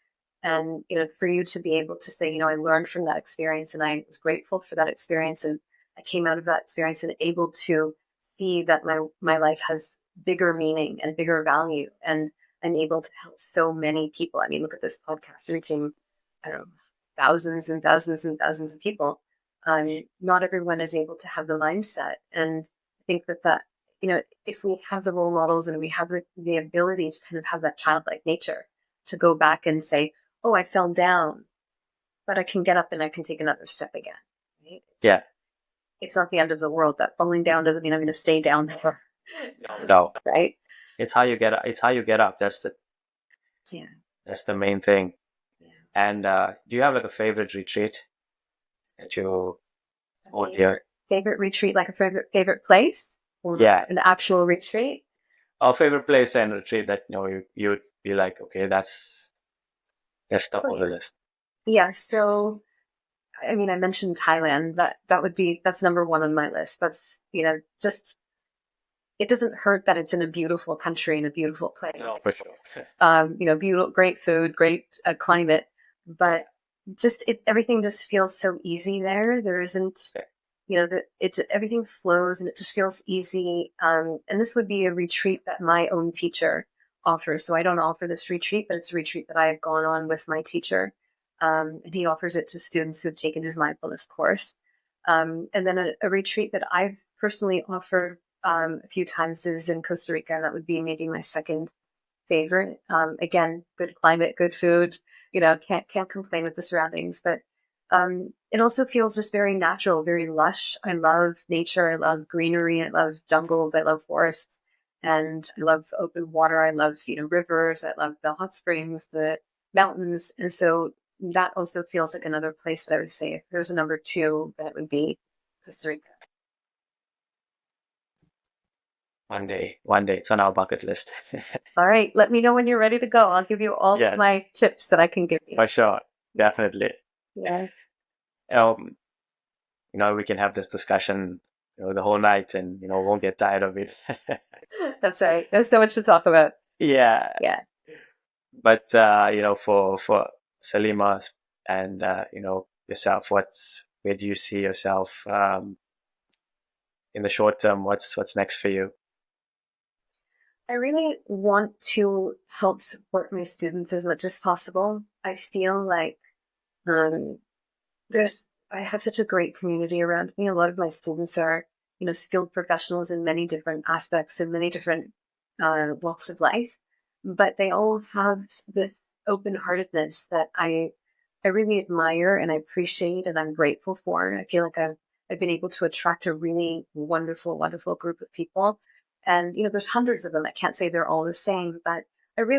And, for you to be able to say, I learned from that experience, and I was grateful for that experience, and I came out of that experience and able to see that my life has bigger meaning and bigger value, and I'm able to help so many people. I mean, look at this podcast reaching, I don't know, thousands and thousands and thousands of people. Not everyone is able to have the mindset. And I think that, if we have the role models, and we have the ability to kind of have that childlike nature to go back and say, oh, I fell down, but I can get up and I can take another step again. Right? It's not the end of the world. That falling down doesn't mean I'm going to stay down there. No. Right? It's how you get up. It's how you get up. That's the main thing. Yeah. And do you have like a favorite retreat that you hold here? Favorite retreat, like a favorite place? Or an actual retreat? Our favorite place and retreat that you'd be like, okay, that's top of the list. Yeah. So, I mean, I mentioned Thailand. That's number one on my list. That's, just, it doesn't hurt that it's in a beautiful country, in a beautiful place. No, for sure. Beautiful, great food, great climate, but just everything just feels so easy there. There isn't, everything flows, and it just feels easy. And this would be a retreat that my own teacher offers. So I don't offer this retreat, but it's a retreat that I have gone on with my teacher. And he offers it to students who have taken his mindfulness course. And then a retreat that I've personally offered a few times is in Costa Rica. That would be maybe my second favorite. Again, good climate, good food. Can't complain with the surroundings. But it also feels just very natural, very lush. I love nature. I love greenery. I love jungles. I love forests, and I love open water. I love rivers. I love the hot springs, the mountains, and so that also feels like another place that I would say, if there's a number two, that would be Costa Rica. One day, it's on our bucket list. All right, let me know when you're ready to go. I'll give you all of my tips that I can give you. For sure, definitely. Yeah. We can have this discussion, the whole night, and won't get tired of it. That's right. There's so much to talk about. Yeah. But for Salima and yourself, where do you see yourself in the short term, what's next for you? I really want to help support my students as much as possible. I feel like um, I have such a great community around me. A lot of my students are, skilled professionals in many different aspects and many different walks of life, but they all have this open-heartedness that I really admire and I appreciate and I'm grateful for. I feel like I've been able to attract a really wonderful, wonderful group of people. And, there's hundreds of them. I can't say they're all the same, but I feel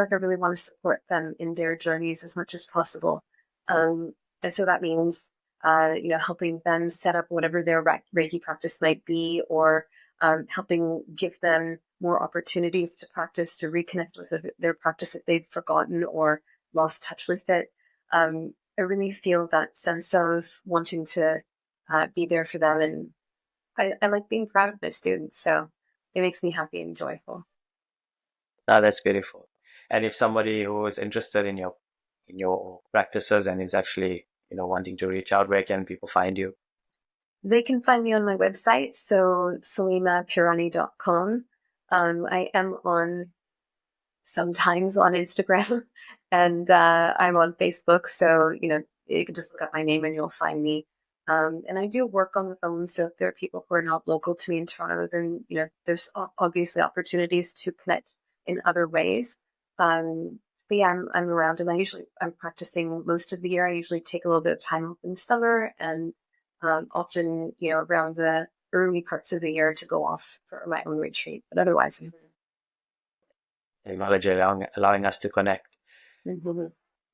like I really want to support them in their journeys as much as possible. And so that means, helping them set up whatever their Reiki practice might be, or helping give them more opportunities to practice, to reconnect with their practice if they've forgotten or lost touch with it. I really feel that sense of wanting to be there for them. And I like being proud of my students. So it makes me happy and joyful. That's beautiful. And if somebody who is interested in your practices and is actually, wanting to reach out, where can people find you? They can find me on my website, so salimapirani.com. I am sometimes on Instagram and I'm on Facebook. So, you can just look up my name and you'll find me. And I do work on the phone. So if there are people who are not local to me in Toronto, then, there's obviously opportunities to connect in other ways. But yeah, I'm around and I'm practicing most of the year. I usually take a little bit of time off in the summer and often, around the early parts of the year to go off for my own retreat. But otherwise, Technology allowing us to connect. mm-hmm.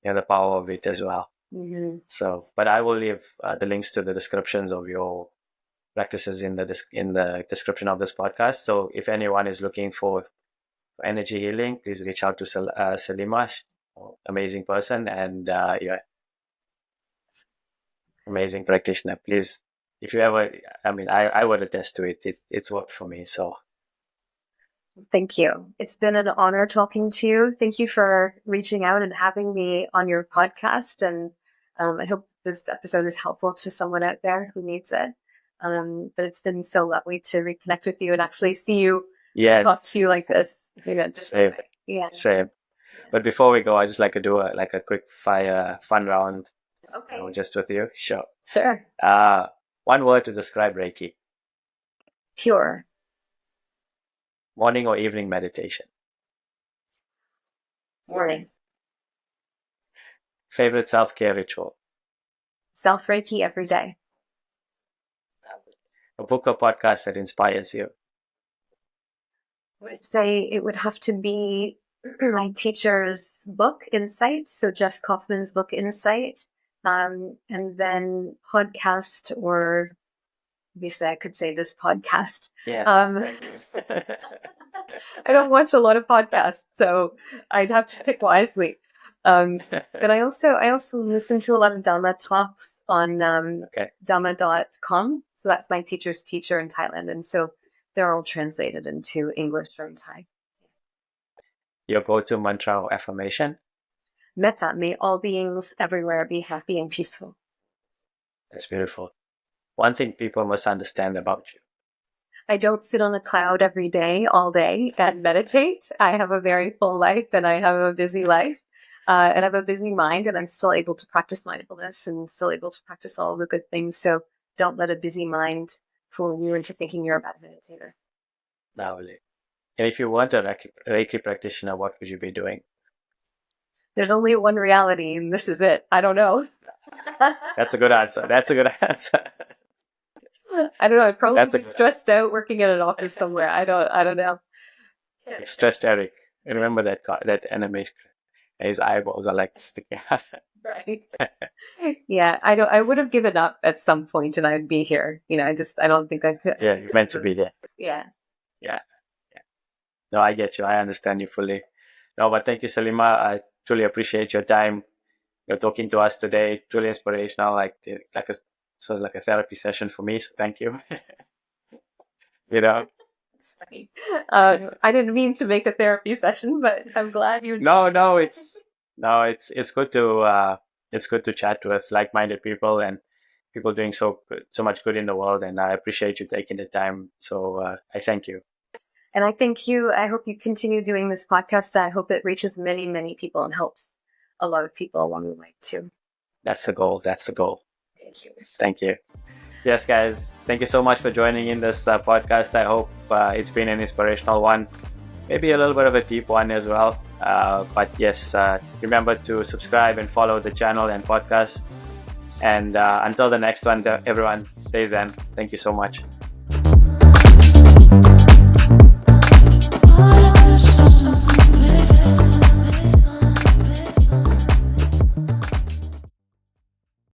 The power of it as well. Mm-hmm. So, but I will leave the links to the descriptions of your practices in the description of this podcast. So if anyone is looking for energy healing, please reach out to Salima. Amazing person, and amazing practitioner. Please, if you ever, I would attest to it. It's worked for me. So thank you. It's been an honor talking to you. Thank you for reaching out and having me on your podcast. And I hope this episode is helpful to someone out there who needs it. But it's been so lovely to reconnect with you and actually see you, talk to you like this. Same. Yeah. Same. But before we go, I just like to do a quick fire fun round. Okay. Just with you. Sure. Sure. One word to describe Reiki. Pure. Morning or evening meditation? Morning. Favorite self-care ritual? Self Reiki every day. A book or podcast that inspires you? I would say it would have to be my teacher's book, Insight. So Jess Kaufman's book, Insight. And then podcast, or obviously I could say this podcast. Yeah. I don't watch a lot of podcasts, so I'd have to pick wisely. But I also listen to a lot of Dhamma talks on Dhamma.com. So that's my teacher's teacher in Thailand. And so they're all translated into English from Thai. Your go-to mantra or affirmation? Metta, may all beings everywhere be happy and peaceful. That's beautiful. One thing people must understand about you. I don't sit on a cloud every day, all day, and meditate. I have a very full life and I have a busy life. And I have a busy mind, and I'm still able to practice mindfulness and still able to practice all the good things. So don't let a busy mind fool you into thinking you're a bad meditator. Lovely. And if you weren't a Reiki practitioner, what would you be doing? There's only one reality, and this is it. I don't know. That's a good answer. I don't know. I'd probably be stressed out working in an office somewhere. I don't know. Stressed Eric. I remember that animation. His eyeballs are like sticking out. Right. Yeah, I would have given up at some point and I'd be here. I don't think I could. Yeah, you're meant to be there. Yeah. No, I get you. I understand you fully. No, but thank you, Salima. I truly appreciate your time. You're talking to us today. Truly inspirational. So it's like a therapy session for me. So thank you. It's funny. I didn't mean to make a therapy session, but I'm glad you. No, it's good to chat with like-minded people, and people doing so much good in the world, and I appreciate you taking the time. So I thank you. And I thank you. I hope you continue doing this podcast. I hope it reaches many, many people and helps a lot of people along the way too. That's the goal. That's the goal. Thank you. Thank you. Yes, guys. Thank you so much for joining in this podcast. I hope it's been an inspirational one. Maybe a little bit of a deep one as well. But yes, remember to subscribe and follow the channel and podcast. And until the next one, everyone, stay zen. Thank you so much.